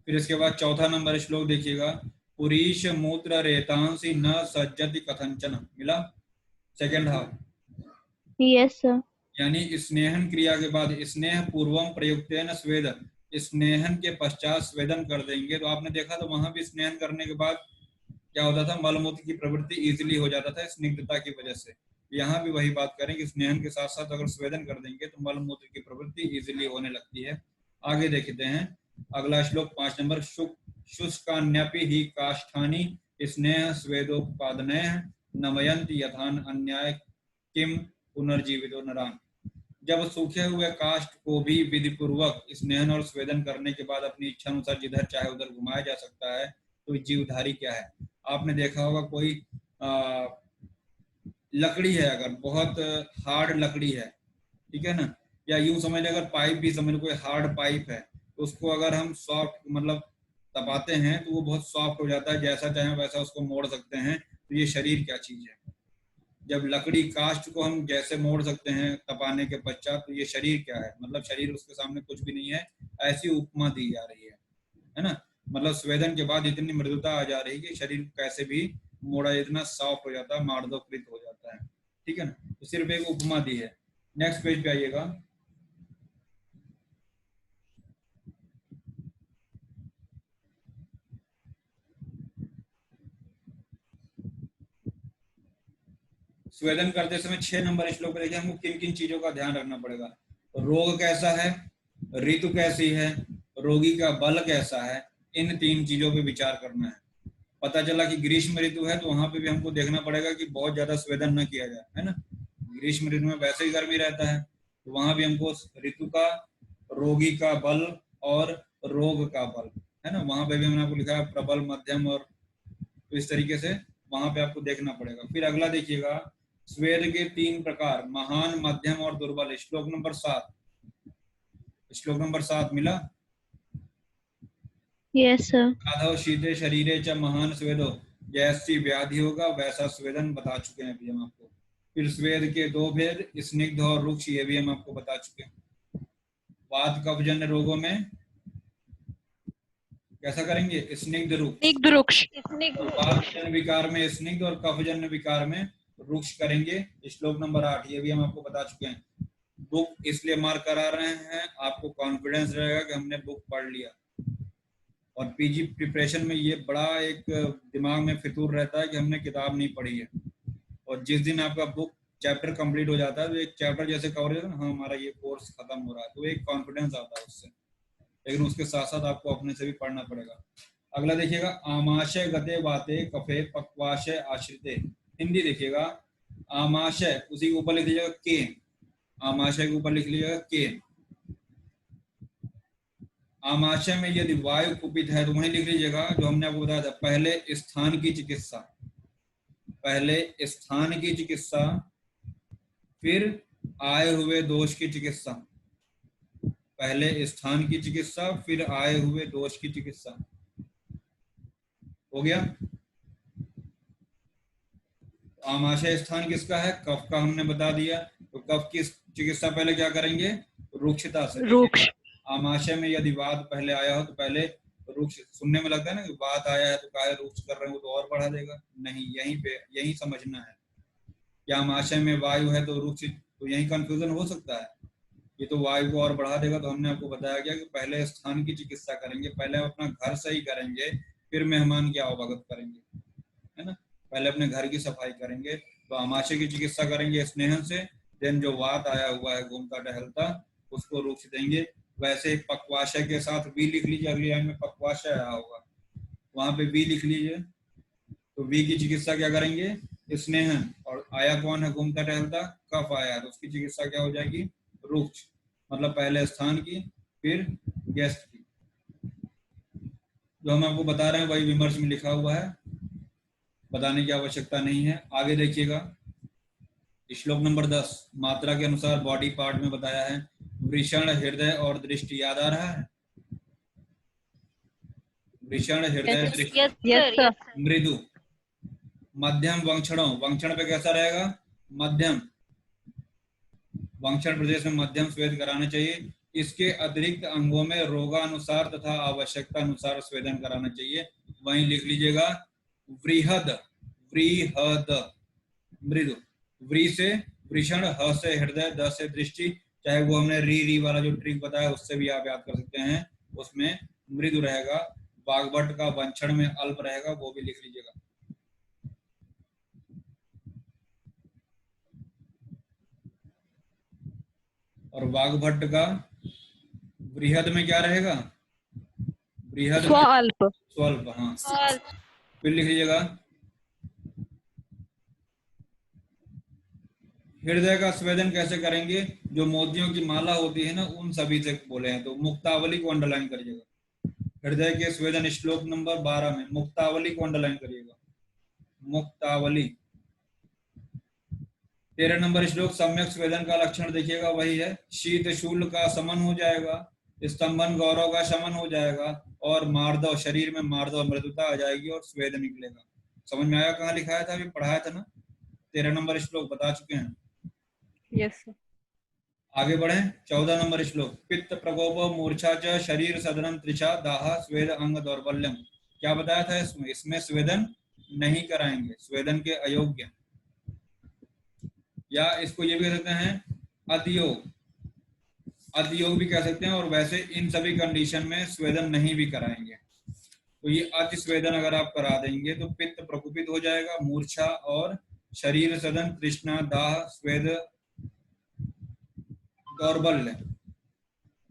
फिर इसके बाद चौथा नंबर श्लोक देखिएगा, पुरीश मूत्र रेतांसी न सज्जति कथंचन, मिला? Second half. Yes sir. यानी स्नेहन क्रिया के बाद स्नेह पूर्वम प्रयुक्तेन स्वेद, स्नेहन के पश्चात स्वेदन कर देंगे। तो आपने देखा तो वहां भी स्नेहन करने के बाद क्या होता था, मलमूत्र की प्रवृत्ति इजीली हो जाता था स्निग्धता की वजह से। यहाँ भी वही बात करें कि स्नेहन के साथ साथ अगर स्वेदन कर देंगे तो मलमूत्र की प्रवृत्ति इजीली होने लगती है। आगे देखते हैं अगला श्लोक 5 नंबर, शुष्कान्यपि ही काष्ठानि स्नेह स्वेदोत्पादनैः नमयन्ति यथान अन्याय किम पुनर्जीवितो नरान। जब सूखे हुए काष्ठ को भी विधि पूर्वक स्नेहन और स्वेदन करने के बाद अपनी इच्छा अनुसार जिधर चाहे उधर घुमाया जा सकता है, तो जीवधारी क्या है? आपने देखा होगा कोई लकड़ी है, अगर बहुत हार्ड लकड़ी है, ठीक है ना, या यूं समझ ले, अगर पाइप भी समझ लो, कोई हार्ड पाइप है, तो उसको अगर हम सॉफ्ट मतलब तपाते हैं तो वो बहुत सॉफ्ट हो जाता है, जैसा चाहे वैसा उसको मोड़ सकते हैं। तो ये शरीर क्या चीज है? जब लकड़ी काष्ठ को हम जैसे मोड़ सकते हैं तपाने के पश्चात, तो ये शरीर क्या है, मतलब शरीर उसके सामने कुछ भी नहीं है, ऐसी उपमा दी जा रही है ना। मतलब स्वेदन के बाद इतनी मृदुता आ जा रही है कि शरीर कैसे भी मोड़ा इतना सॉफ्ट हो जाता है, मार्दवकृत हो जाता है, ठीक है ना। तो सिर्फ एक उपमा दी है। नेक्स्ट पेज पे आइएगा। स्वेदन करते समय 6 नंबर श्लोक पे देखिए हमको किन किन चीजों का ध्यान रखना पड़ेगा। रोग कैसा है, ऋतु कैसी है, रोगी का बल कैसा है, इन 3 चीजों पे विचार करना है। पता चला कि ग्रीष्म ऋतु है तो वहां पे भी हमको देखना पड़ेगा कि बहुत ज्यादा स्वेदन न किया जाए, है ना। ग्रीष्म ऋतु में वैसे ही गर्मी रहता है, तो वहां भी हमको ऋतु का, रोगी का बल और रोग का बल, है ना, वहां पे भी हमने आपको लिखा है प्रबल, मध्यम, और तो इस तरीके से वहां पे आपको देखना पड़ेगा। फिर अगला देखिएगा, स्वेद के 3 प्रकार, महान, मध्यम और दुर्बल, श्लोक नंबर 7। श्लोक नंबर 7 मिला? Yes sir. साधव शीते शरीरे च महान स्वेदो, जैसी व्याधि होगा वैसा स्वेदन बता चुके हैं अभी हम आपको। फिर स्वेद के 2 भेद, स्निग्ध और रुक्ष, ये भी हम आपको बता चुके हैं। वात कफजन्य रोगों में कैसा करेंगे, स्निग्ध रुक्ष। वातजन्य विकार में स्निग्ध और कफजन्य विकार में रुक्ष करेंगे, श्लोक नंबर 8, ये भी हम आपको बता चुके हैं। बुक इसलिए मार्क करा रहे हैं, आपको कॉन्फिडेंस रहेगा कि हमने बुक पढ़ लिया। और पीजी प्रिपरेशन में ये बड़ा एक दिमाग में फितूर रहता है कि हमने किताब नहीं पढ़ी है, और जिस दिन आपका बुक चैप्टर कंप्लीट हो जाता है, तो एक चैप्टर जैसे कवर हो जाता है, हाँ हमारा ये कोर्स खत्म हो रहा है, तो एक कॉन्फिडेंस आता है उससे। लेकिन उसके साथ साथ आपको अपने से भी पढ़ना पड़ेगा। अगला देखिएगा, आमाशय गते वाते कफे पक्वाशय आश्रिते। हिंदी देखिएगा, आमाशय उसी के ऊपर लिख लीजिएगा केन, आमाशय के ऊपर लिख लीजिएगा केन। आमाशय में यदि वायु कुपित है तो वहीं लिख लीजिएगा जो हमने आपको बताया था, पहले स्थान की चिकित्सा, पहले स्थान की चिकित्सा, फिर आए हुए दोष की चिकित्सा, पहले स्थान की चिकित्सा फिर आए हुए दोष की चिकित्सा। हो गया। आमाशय स्थान किसका है, कफ का हमने बता दिया। तो कफ की चिकित्सा पहले क्या करेंगे, रुक्षता से। रुक्ष। आमाशय में यदि वात पहले आया हो तो पहले रुक्ष, सुनने में लगता है ना कि वात आया है तो काहे रुक्ष कर रहे हो, तो और बढ़ा देगा, नहीं, यहीं पे यही समझना है। क्या आमाशय में वायु है तो रुक्ष, तो यही कंफ्यूजन हो सकता है, ये तो वायु को और बढ़ा देगा। तो हमने आपको बताया गया कि पहले स्थान की चिकित्सा करेंगे, पहले अपना घर सही करेंगे, फिर मेहमान की अवगत करेंगे, है ना। पहले अपने घर की सफाई करेंगे, तो आमाशय की चिकित्सा करेंगे स्नेहन से, देन जो वात आया हुआ है घूमता टहलता उसको रुक्ष देंगे। वैसे ही पक्वाशय के साथ वी लिख लीजिए, अगली लाइन में पक्वाशय आया होगा, वहां पे वी लिख लीजिए। तो वी की चिकित्सा क्या करेंगे, स्नेहन, और आया कौन है घूमता टहलता, कफ आया, तो उसकी चिकित्सा क्या हो जाएगी, रुक्ष, मतलब पहले स्थान की फिर गेस्ट की। जो हम आपको बता रहे हैं वही विमर्श में लिखा हुआ है, बताने की आवश्यकता नहीं है। आगे देखिएगा, श्लोक नंबर 10, मात्रा के अनुसार बॉडी पार्ट में बताया है। वृषण, हृदय और दृष्टि याद आ रहा है, वृषण, हृदय, दृष्टि, मृदु, मध्यम, वंक्षणों, वंक्षण पे कैसा रहेगा, मध्यम, वंक्षण प्रदेश में मध्यम स्वेद कराना चाहिए। इसके अतिरिक्त अंगों में रोगानुसार तथा आवश्यकता अनुसार स्वेदन कराना चाहिए। वहीं लिख लीजिएगा वृहद, वृहद, मृदु, व्री से वृषण, ह से हृदय, द से दृष्टि, चाहे वो हमने री वाला जो ट्रिक बताया उससे भी आप याद कर सकते हैं, उसमें मृदु रहेगा। वाग्भट का वंक्षण में अल्प रहेगा, वो भी लिख लीजिएगा। और वाग्भट का बृहद में क्या रहेगा, बृहद स्वल्प, स्वल्प, हाँ, फिर लिख लीजिएगा। हृदय का स्वेदन कैसे करेंगे, जो मोतियों की माला होती है ना उन सभी से बोले हैं, तो मुक्तावली को अंडरलाइन करिएगा। हृदय के स्वेदन श्लोक नंबर 12 में मुक्तावली को अंडरलाइन करिएगा, मुक्तावली। 13 नंबर श्लोक, सम्यक स्वेदन का लक्षण देखिएगा, वही है शीत शूल का समन हो जाएगा, स्तंभन गौरव का शमन हो जाएगा, और मार्दव, शरीर में मार्दव मृदुता आ जाएगी और स्वेद निकलेगा। समझ में आया कहाँ लिखाया था, अभी पढ़ाया था ना। 13 नंबर श्लोक बता चुके हैं। Yes sir. आगे बढ़े 14 नंबर श्लोक। पित्त प्रकोप मूर्छा च शरीर सदनम त्रिषा दाह स्वेद अंग दौर्बल्यम। क्या बताया था इसमें? इसमें स्वेदन नहीं कराएंगे, स्वेदन के अयोग्य, या इसको ये भी कह सकते हैं अतियोग, अतियोग भी कह सकते हैं। और वैसे इन सभी कंडीशन में स्वेदन नहीं भी कराएंगे। तो ये अति स्वेदन अगर आप करा देंगे तो पित्त प्रकोपित हो जाएगा, मूर्छा और शरीर सदन, तृष्णा, दाह, स्वेद, दौर्बल्य,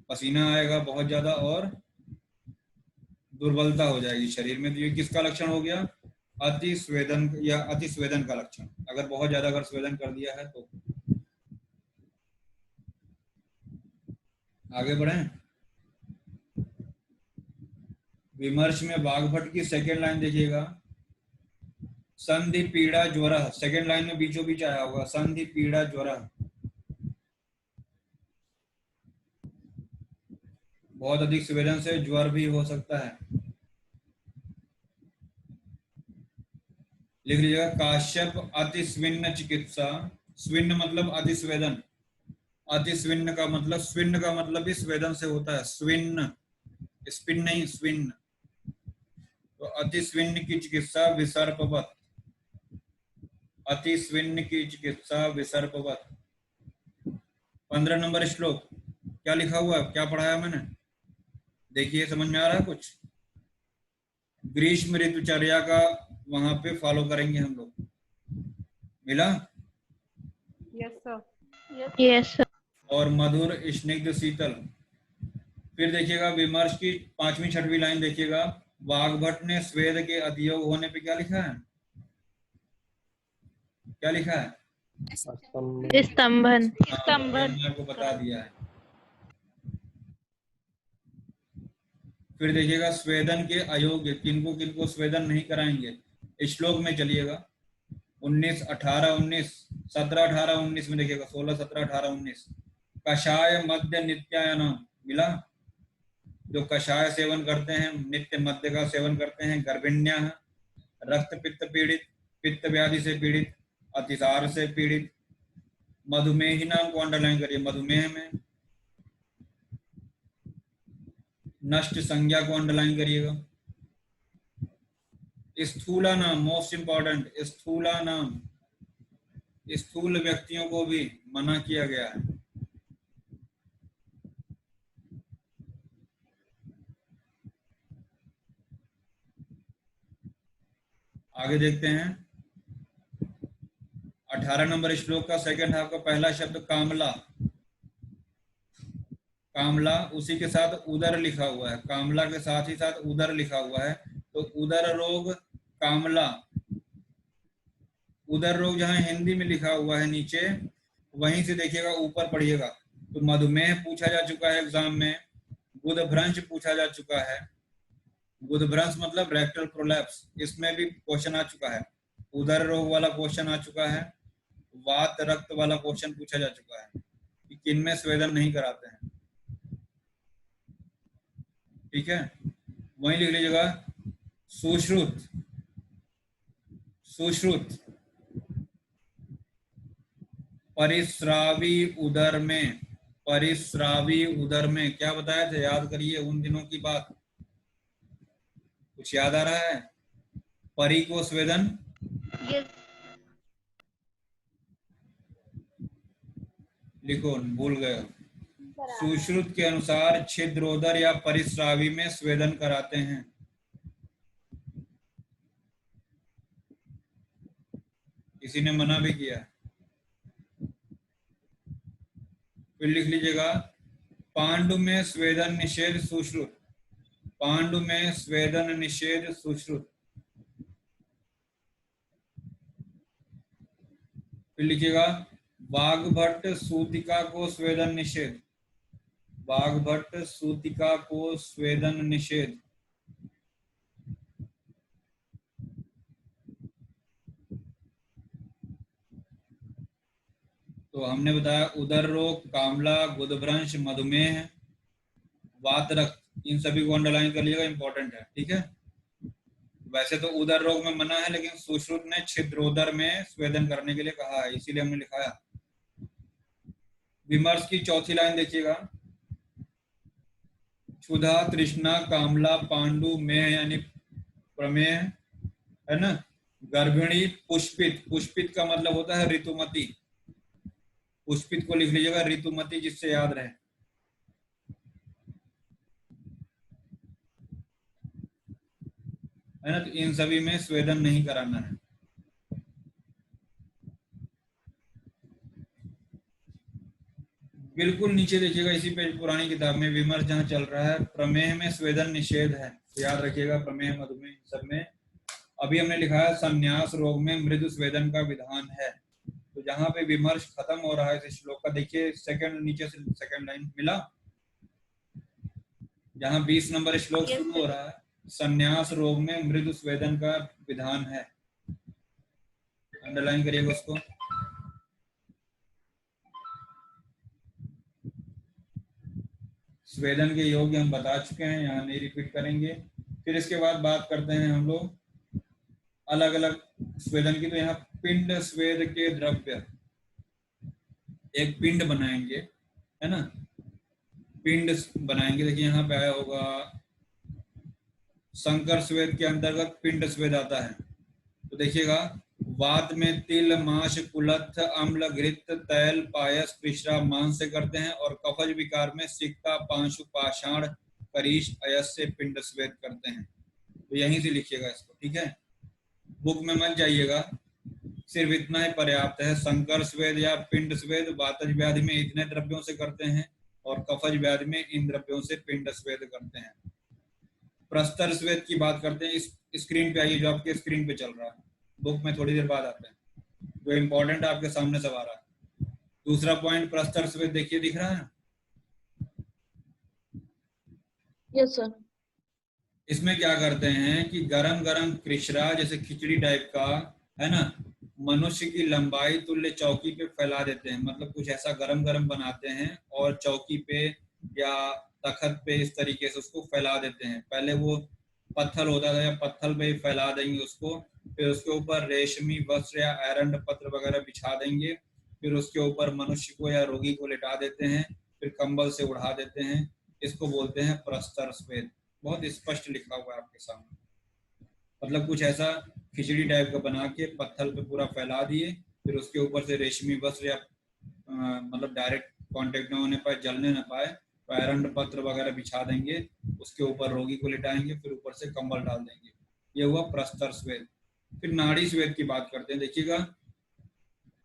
पसीना आएगा बहुत ज्यादा और दुर्बलता हो जाएगी शरीर में। तो ये किसका लक्षण हो गया? अति स्वेदन या अति स्वेदन का लक्षण। अगर बहुत ज्यादा अगर स्वेदन कर दिया है तो। आगे बढ़ें। विमर्श में वाग्भट की सेकेंड लाइन देखिएगा। संधि पीड़ा ज्वर, सेकेंड लाइन में बीचों बीच आया होगा, संधि पीड़ा ज्वर। बहुत अधिक स्वेदन से ज्वर भी हो सकता है। लिख लीजिएगा काश्यप अति स्विन्न चिकित्सा। स्विन्न मतलब अति स्वेदन, अति स्विन्न का मतलब, स्विन्न का मतलब भी स्वेदन से होता है। स्विन्न, स्पिन नहीं, स्विन्न। तो अति स्विन्न की चिकित्सा विसर्पवत, अति स्विन्न की चिकित्सा विसर्पवत। 15 नंबर श्लोक क्या लिखा हुआ है, क्या पढ़ाया मैंने? देखिए समझ में आ रहा है कुछ? ग्रीष्म ऋतुचर्या का वहां पे फॉलो करेंगे हम लोग। मिला? Yes sir. Yes, sir. और मधुर स्निग्ध शीतल। फिर देखिएगा विमर्श की 5वीं 6वीं लाइन देखिएगा। वाग्भट ने स्वेद के अतियोग होने पे क्या लिखा है? क्या लिखा है? स्तंभन। स्तंभन। मैंने आपको बता दिया है। फिर देखिएगा स्वेदन के अयोग्य, किनको किनको स्वेदन नहीं कराएंगे। श्लोक में चलिएगा 19, 18, 19, 17, 18, 19 में देखिएगा। 16, 17, 18, 19। कषाय मद्य नित्यायन। मिला? जो कषाय सेवन करते हैं, नित्य मद्य का सेवन करते हैं। गर्भिण्या, रक्त पित्त पीड़ित, पित्त व्याधि से पीड़ित, अतिसार से पीड़ित। मधुमेही नाम को अंडरलाइन करिए, मधुमेह में। नष्ट संज्ञा को अंडरलाइन करिएगा। स्थूला नाम, मोस्ट इंपॉर्टेंट, स्थूला नाम, स्थूल व्यक्तियों को भी मना किया गया है। आगे देखते हैं 18 नंबर श्लोक का सेकंड हाफ का पहला शब्द कामला। कामला, उसी के साथ उदर लिखा हुआ है, कामला के साथ ही साथ उदर लिखा हुआ है। तो उदर रोग कामला, उदर रोग जहां हिंदी में लिखा हुआ है नीचे, वहीं से देखिएगा ऊपर पढ़िएगा। तो मधुमेह पूछा जा चुका है एग्जाम में। गुदभ्रंश पूछा जा चुका है। गुदभ्रंश मतलब रेक्टल प्रोलैप्स, इसमें भी क्वेश्चन आ चुका है। उदर रोग वाला क्वेश्चन आ चुका है। वात रक्त वाला क्वेश्चन पूछा जा चुका है कि किनमें स्वेदन नहीं कराते हैं। ठीक है, वहीं लिख लीजिएगा सुश्रुत। सुश्रुत परिस्रावी उदर में, परिस्रावी उदर में क्या बताया था? याद करिए उन दिनों की बात। कुछ याद आ रहा है? परी को स्वेदन, Yes. लिखो, भूल गए। सुश्रुत के अनुसार छिद्रोदर या परिस्रावी में स्वेदन कराते हैं। किसी ने मना भी किया। फिर लिख लीजिएगा पांडु में स्वेदन निषेध सुश्रुत। पांडु में स्वेदन निषेध सुश्रुत। फिर लिखिएगा वाग्भट सूतिका को स्वेदन निषेध। वाग्भट सूतिका को स्वेदन निषेध। तो हमने बताया उदर रोग, कामला, गुदभ्रंश, मधुमेह, वात रक्त, इन सभी को अंडरलाइन कर लीजिएगा, इंपॉर्टेंट है। ठीक है, वैसे तो उदर रोग में मना है, लेकिन सुश्रुत ने छिद्रोदर में स्वेदन करने के लिए कहा है, इसीलिए हमने लिखाया। विमर्श की चौथी लाइन देखिएगा, क्षुधा तृष्णा कामला पांडु मेह यानी प्रमेय है ना, गर्भिणी पुष्पित, पुष्पित का मतलब होता है ऋतुमती, पुष्पित को लिख लीजिएगा ऋतुमती, जिससे याद रहे। है ना, तो इन सभी में स्वेदन नहीं कराना है। बिल्कुल नीचे देखिएगा इसी पेज पुरानी किताब में विमर्श जहाँ चल रहा है, प्रमेह में स्वेदन निषेध है, तो याद रखिएगा प्रमेह मधुमेह सब में। अभी हमने लिखा है संन्यास रोग में मृदु स्वेदन का विधान है, तो जहाँ पे विमर्श खत्म हो रहा है इस श्लोक का, देखिए सेकंड नीचे से सेकंड लाइन मिला, जहाँ 20 नंबर श्लोक शुरू हो रहा है, संन्यास रोग में मृदु स्वेदन का विधान है, अंडरलाइन करिएगा उसको। स्वेदन के योग्य हम बता चुके हैं, यहाँ नहीं रिपीट करेंगे। फिर इसके बाद बात करते हैं हम लोग अलग अलग स्वेदन की, तो यहाँ पिंड स्वेद के द्रव्य, एक पिंड बनाएंगे, है ना, पिंड बनाएंगे। देखिए यहाँ पे आया होगा संकर स्वेद के अंतर्गत पिंड स्वेद आता है, तो देखिएगा वात में तिल माश कुलथ अम्ल घृत तैल पायस कृष्णा मांस से करते हैं, और कफज विकार में सिक्का पांशु पाषाण करीश अयस से पिंड स्वेद करते हैं। तो यहीं से लिखिएगा इसको, ठीक है, बुक में मत जाइएगा, सिर्फ इतना ही पर्याप्त है। संकर स्वेद या पिंड स्वेद वातज व्याधि में इतने द्रव्यों से करते हैं, और कफज व्याधि में इन द्रव्यों से पिंड स्वेद करते हैं। प्रस्तर स्वेद की बात करते हैं, इस स्क्रीन पे आइए, जो आपके स्क्रीन पे चल रहा है, बुक में थोड़ी देर बाद आते हैं, जो इम्पोर्टेंट आपके सामने सब आ रहा है। दूसरा पॉइंट प्रस्तर स्वेद देखिए, दिख रहा है? Yes sir. इसमें क्या करते हैं कि गरम गरम कृष्णा जैसे खिचड़ी टाइप का, है ना, मनुष्य की लंबाई तुल्य चौकी पे फैला देते हैं, मतलब कुछ ऐसा गरम गरम बनाते हैं और चौकी पे या तखत पे इस तरीके से उसको फैला देते हैं। पहले वो पत्थर होता था, या पत्थर पे फैला देंगे उसको, फिर उसके ऊपर रेशमी वस्त्र या एरंड पत्र वगैरह बिछा देंगे, फिर उसके ऊपर मनुष्य को या रोगी को लिटा देते हैं, फिर कंबल से उड़ा देते हैं। इसको बोलते हैं प्रस्तर स्वेद। बहुत स्पष्ट लिखा हुआ है आपके सामने, मतलब कुछ ऐसा खिचड़ी टाइप का बना के पत्थर पे पूरा फैला दिए, फिर उसके ऊपर से रेशमी वस्त्र या मतलब डायरेक्ट कांटेक्ट न होने पाए, जलने न पाए, तो एरंड पत्र वगैरह बिछा देंगे, उसके ऊपर रोगी को लिटाएंगे, फिर ऊपर से कंबल डाल देंगे। ये हुआ प्रस्तर स्वेद। फिर नाड़ी स्वेद की बात करते हैं। देखिएगा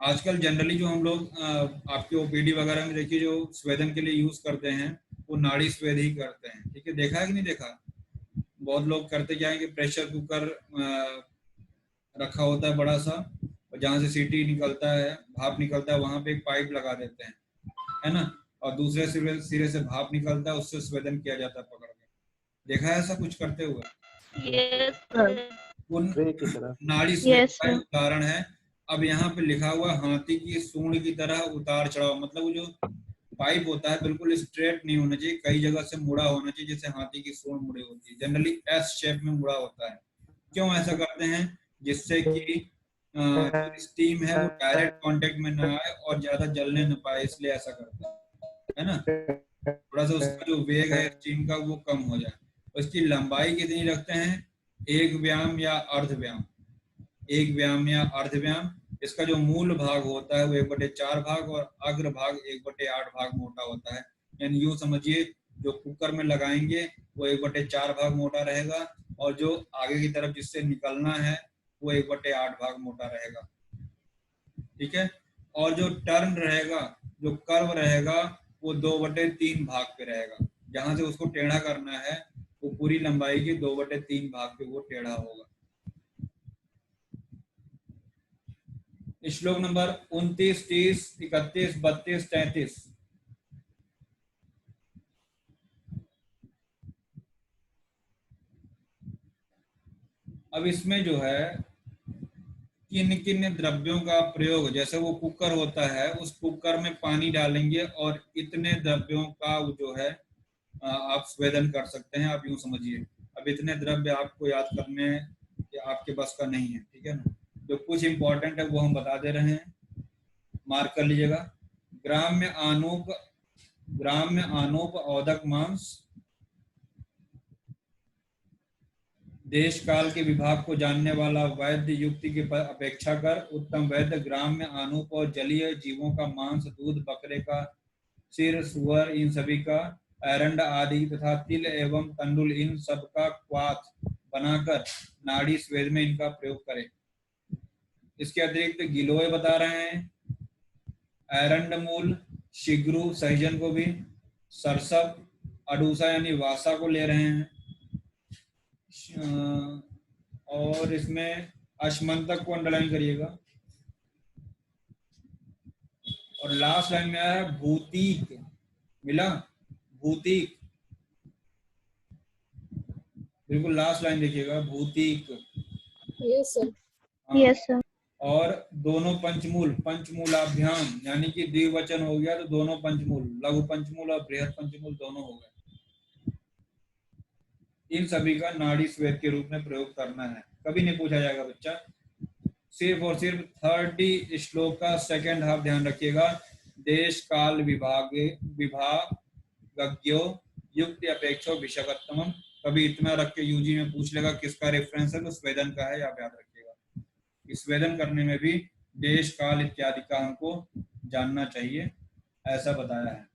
आजकल जनरली जो हम लोग आपके ओपीडी वगैरह में देखिए जो स्वेदन के लिए यूज करते हैं, वो नाड़ी स्वेद ही करते हैं, ठीक है, देखा है कि नहीं देखा? बहुत लोग करते क्या है कि प्रेशर कुकर रखा होता है बड़ा सा, और जहाँ से सीटी निकलता है, भाप निकलता है, वहां पे एक पाइप लगा देते हैं, है ना, और दूसरे सिरे से भाप निकलता है, उससे स्वेदन किया जाता है पकड़ के। देखा है ऐसा कुछ करते हुए? Yes, sir. नाड़ी स्वेद का उदाहरण है। अब यहाँ पे लिखा हुआ हाथी की सूंड की तरह उतार चढ़ाव, मतलब वो जो पाइप होता है बिल्कुल स्ट्रेट नहीं होना चाहिए, कई जगह से मुड़ा होना चाहिए, जैसे हाथी की सूंड मुड़ी होती है, जनरली एस शेप में मुड़ा होता है। क्यों ऐसा करते हैं? जिससे कि स्टीम है वो डायरेक्ट कांटेक्ट में ना आए और ज्यादा जलने न पाए, इसलिए ऐसा करते हैं, है ना, थोड़ा सा उसका जो वेग है स्टीम का वो कम हो जाए। उसकी लंबाई कितनी रखते हैं? एक व्याम या अर्ध व्याम, एक व्याम या अर्ध व्याम। इसका जो मूल भाग होता है वो 1/4 भाग, और अग्र भाग 1/8 भाग मोटा होता है। यानी यूं समझिए जो कुकर में लगाएंगे वो 1/4 भाग मोटा रहेगा, और जो आगे की तरफ जिससे निकलना है वो 1/8 भाग मोटा रहेगा, ठीक है। और जो टर्न रहेगा, जो कर्व रहेगा, वो 2/3 भाग पे रहेगा। जहां से उसको टेढ़ा करना है वो पूरी लंबाई के 2/3 भाग पे वो टेढ़ा होगा। श्लोक नंबर 29, 30, 31, 32, 33। अब इसमें जो है किन किन द्रव्यों का प्रयोग, जैसे वो कुकर होता है, उस कुकर में पानी डालेंगे और इतने द्रव्यों का जो है आप स्वेदन कर सकते हैं। आप यूं समझिए, अब इतने द्रव्य आपको याद करने ये आपके बस का नहीं है, ठीक है ना। जो कुछ इंपॉर्टेंट है वो हम बता दे रहे हैं, मार्क कर लीजिएगा। ग्राम्य आनूप औदक मांस, देश काल के विभाग को जानने वाला वैद्य युक्ति की अपेक्षा कर उत्तम वैद्य ग्राम्य आनूप और जलीय जीवों का मांस, दूध, बकरे का सिर, सुअर, इन सभी का एरंड आदि तथा तिल एवं तंडुल, इन सब का क्वाथ बनाकर नाड़ी स्वेद में इनका प्रयोग करें। इसके अतिरिक्त गिलोय बता रहे हैं, एरंड मूल, शिग्रू सहजन को भी, सरसप, अडूसा यानी वासा को ले रहे हैं, और इसमें अश्मंतक को अंडरलाइन करिएगा। और लास्ट लाइन में आया है भूतिक, मिला भूतिक, बिल्कुल लास्ट लाइन देखिएगा, भूतिक। Yes sir. Yes sir. और दोनों पंचमूल, पंचमूलाभ्याम यानी कि द्विवचन हो गया तो दोनों पंचमूल, लघु पंचमूल और बृहद पंचमूल दोनों हो गए। इन सभी का नाड़ी स्वेद के रूप में प्रयोग करना है, कभी नहीं पूछा जाएगा बच्चा। सिर्फ और सिर्फ 30 श्लोक का सेकंड हाफ ध्यान रखिएगा। देश काल विभागज्ञो युक्ति अपेक्षा विषयत्तम, कभी इतना रख के यूजी में पूछ लेगा किसका रेफरेंस है, तो स्वेदन का है, आप याद रखिएगा। स्वेदन करने में भी देश काल इत्यादि का हमको जानना चाहिए, ऐसा बताया है।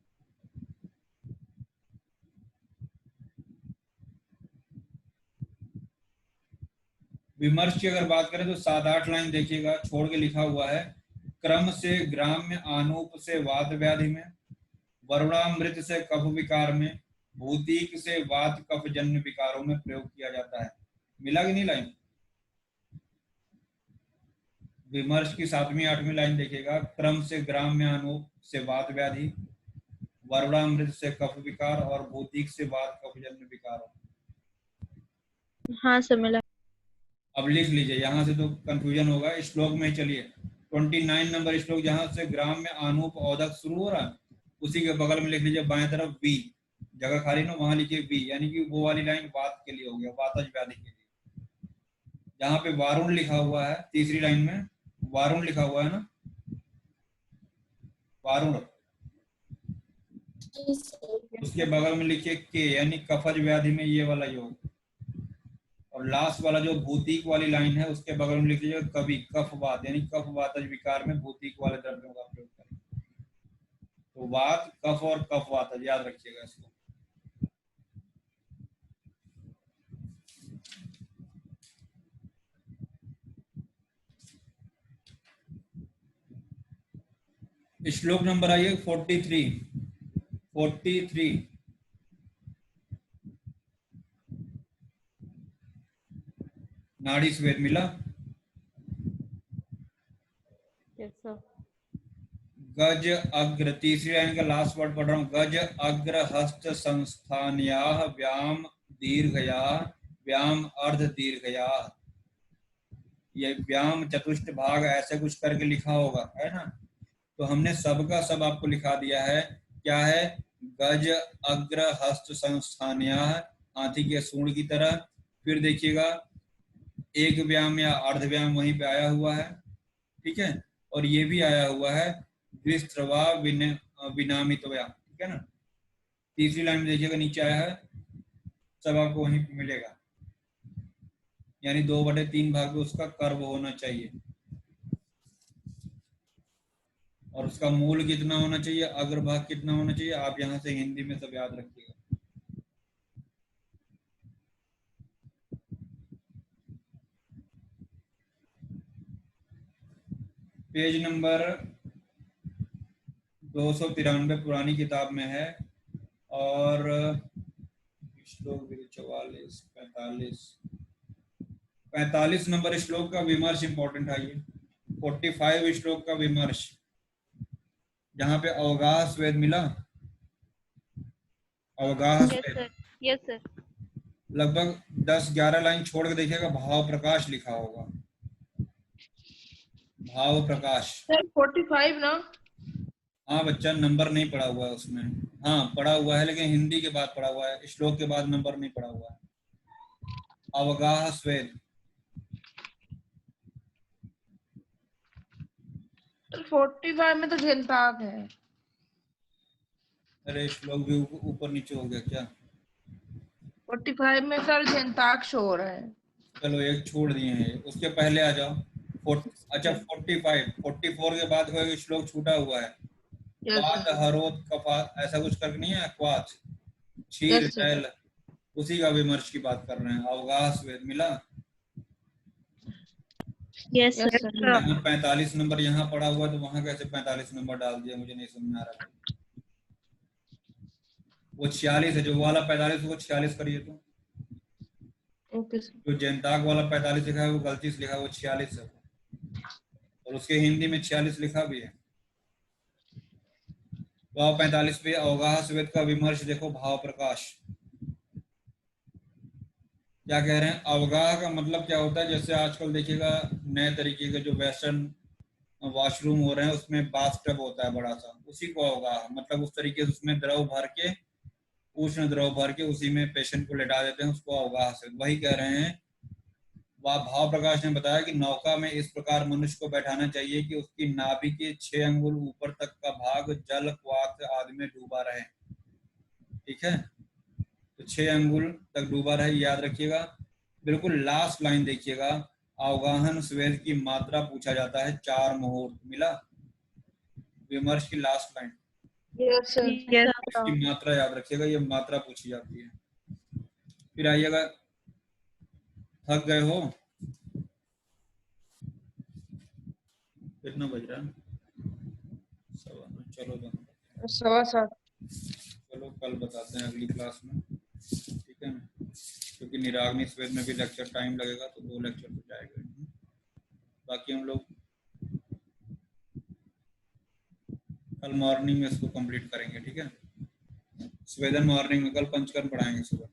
विमर्श की अगर बात करें तो 7-8 लाइन देखिएगा, छोड़ के लिखा हुआ है, क्रम से ग्राम्य आनूप से वात व्याधि में, वरुणामृत से कफ विकार में, भूतिक से वात कफ जन्य विकारों में प्रयोग किया जाता है। मिला कि नहीं लाइन? विमर्श की 7वीं-8वीं लाइन देखिएगा, क्रम से ग्राम्य आनूप से वात व्याधि, वरुणामृत से कफ विकार और भूतिक से वात कफ जन्य विकारों। हाँ सर मिला। अब लिख लीजिए, यहाँ से तो कंफ्यूजन होगा, श्लोक में ही चलिए। 29 नंबर श्लोक जहाँ से ग्राम्य आनूप औदक शुरू हो रहा है, उसी के बगल में लिख लीजिए बाएं तरफ वी, जगह खाली ना वहां लिखिए वी, यानी कि वो वाली लाइन वात के लिए हो गया, वातज व्याधि के लिए। जहाँ पे वारुण लिखा हुआ है, तीसरी लाइन में वारुण लिखा हुआ है ना, वारुण, उसके बगल में लिखिए के, यानी कफज व्याधि में ये वाला योग। और लास्ट वाला जो भूतिक वाली लाइन है उसके बगल में लिख लीजिए कवि, कफ वात, यानी कफ वातज विकार में भूतिक वाले द्रव्यों का प्रयोग करें। तो वात, कफ और कफ वातज, याद रखिएगा इसको। श्लोक नंबर आइए 43। नाड़ी स्वेद मिला? Yes sir. गज अग्र, तीसरी लाइन का लास्ट वर्ड पढ़ रहा हूँ, गज अग्र हस्त संस्थान्याः व्याम दीर्घयाः व्याम अर्ध दीर्घयाः। ये व्याम चतुष्ट भाग ऐसे कुछ करके लिखा होगा, है ना। तो हमने सबका सब आपको लिखा दिया है, क्या है, गज अग्र हस्त संस्थान्याः, हाथी के सूंड की तरह। फिर देखिएगा एक व्याम या अर्ध व्याम वहीं पे आया हुआ है, ठीक है। और ये भी आया हुआ है द्विस्त्रवा विनामित व्याम, ठीक है ना। तीसरी लाइन में देखिएगा नीचे आया है, सब आपको वहीं पे मिलेगा, यानी 2/3 भाग में उसका कर्व होना चाहिए। और उसका मूल कितना होना चाहिए, अग्रभाग कितना होना चाहिए, आप यहाँ से हिंदी में सब याद रखिएगा। पेज नंबर 293 पुरानी किताब में है, और श्लोक 44, 45 नंबर श्लोक का विमर्श इंपॉर्टेंट है। ये 45 श्लोक का विमर्श, जहाँ पे अवगाह स्वेद मिला, अवगाह स्वेद, यस सर। लगभग 10-11 लाइन छोड़ के देखिएगा, भाव प्रकाश लिखा होगा, भाव प्रकाश। सर 45 ना? हाँ बच्चा, नंबर नहीं पड़ा हुआ है उसमें, हाँ पड़ा हुआ है लेकिन हिंदी के बाद पड़ा हुआ है, श्लोक के बाद नंबर नहीं पड़ा हुआ है। अवगाह स्वेद, 45 में तो झेलताक है। अरे श्लोक भी ऊपर नीचे हो गया क्या? 45 में सर झेलताक शो हो रहा है। चलो एक छोड़ दिए हैं, उसके पहले आ जाओ। अच्छा 45, 44 के बाद होगा श्लोक छूटा हुआ है। यस क्वाथ हरोत कफा ऐसा कुछ करके नहीं है, क्वाथ क्षीर Yes, sir. जल, उसी का विमर्श की बात कर रहे हैं। अवगाह वेद मिला। Yes, yes sir. सर। यहाँ 45 नंबर यहाँ पड़ा हुआ, तो वहां कैसे 45 नंबर डाल दिया, मुझे नहीं समझ में आ रहा। वो 46 है, जो वाला 45 वो 46 करिए। तो ओके सर। जो जनताक वाला 45 लिखा है वो गलती से लिखा है, वो 46 है, और उसके हिंदी में 46 लिखा भी है। भाव 45 पे अवगाह स्वेद का विमर्श देखो, भाव प्रकाश क्या कह रहे हैं। अवगाह का मतलब क्या होता है, जैसे आजकल देखिएगा नए तरीके के जो वेस्टर्न वॉशरूम हो रहे हैं उसमें बाथ टब होता है बड़ा सा, उसी को अवगाह मतलब उस तरीके से उसमें द्रव भर के, उष्ण द्रव भर के उसी में पेशेंट को लेटा देते हैं, उसको अवगाह से वही कह रहे हैं। वह भाव प्रकाश ने बताया कि नौका में इस प्रकार मनुष्य को बैठाना चाहिए कि उसकी नाभि के 6 अंगुल ऊपर तक का भाग जल क्वाथ आदि में डूबा रहे। ठीक है, तो 6 अंगुल तक डूबा रहे, याद रखिएगा। बिल्कुल लास्ट लाइन देखिएगा, अवगाहन स्वेद की मात्रा पूछा जाता है 4 मुहूर्त। मिला विमर्श की last line, yes sir. Yes, इसकी sir. मात्रा याद रखिएगा, ये मात्रा पूछी जाती है। फिर आइएगा, थक गए हो? कितना बज रहा है? 7:15। चलो बंद, 7:15। चलो कल बताते हैं अगली क्लास में, ठीक है ना, क्योंकि निराग्नि स्वेद में भी लेक्चर टाइम लगेगा, तो 2 लेक्चर तो जाएगा। बाकी हम लोग कल मॉर्निंग में इसको कंप्लीट करेंगे, ठीक है। स्वेदन मॉर्निंग में, कल पंचकर्म पढ़ाएंगे सुबह।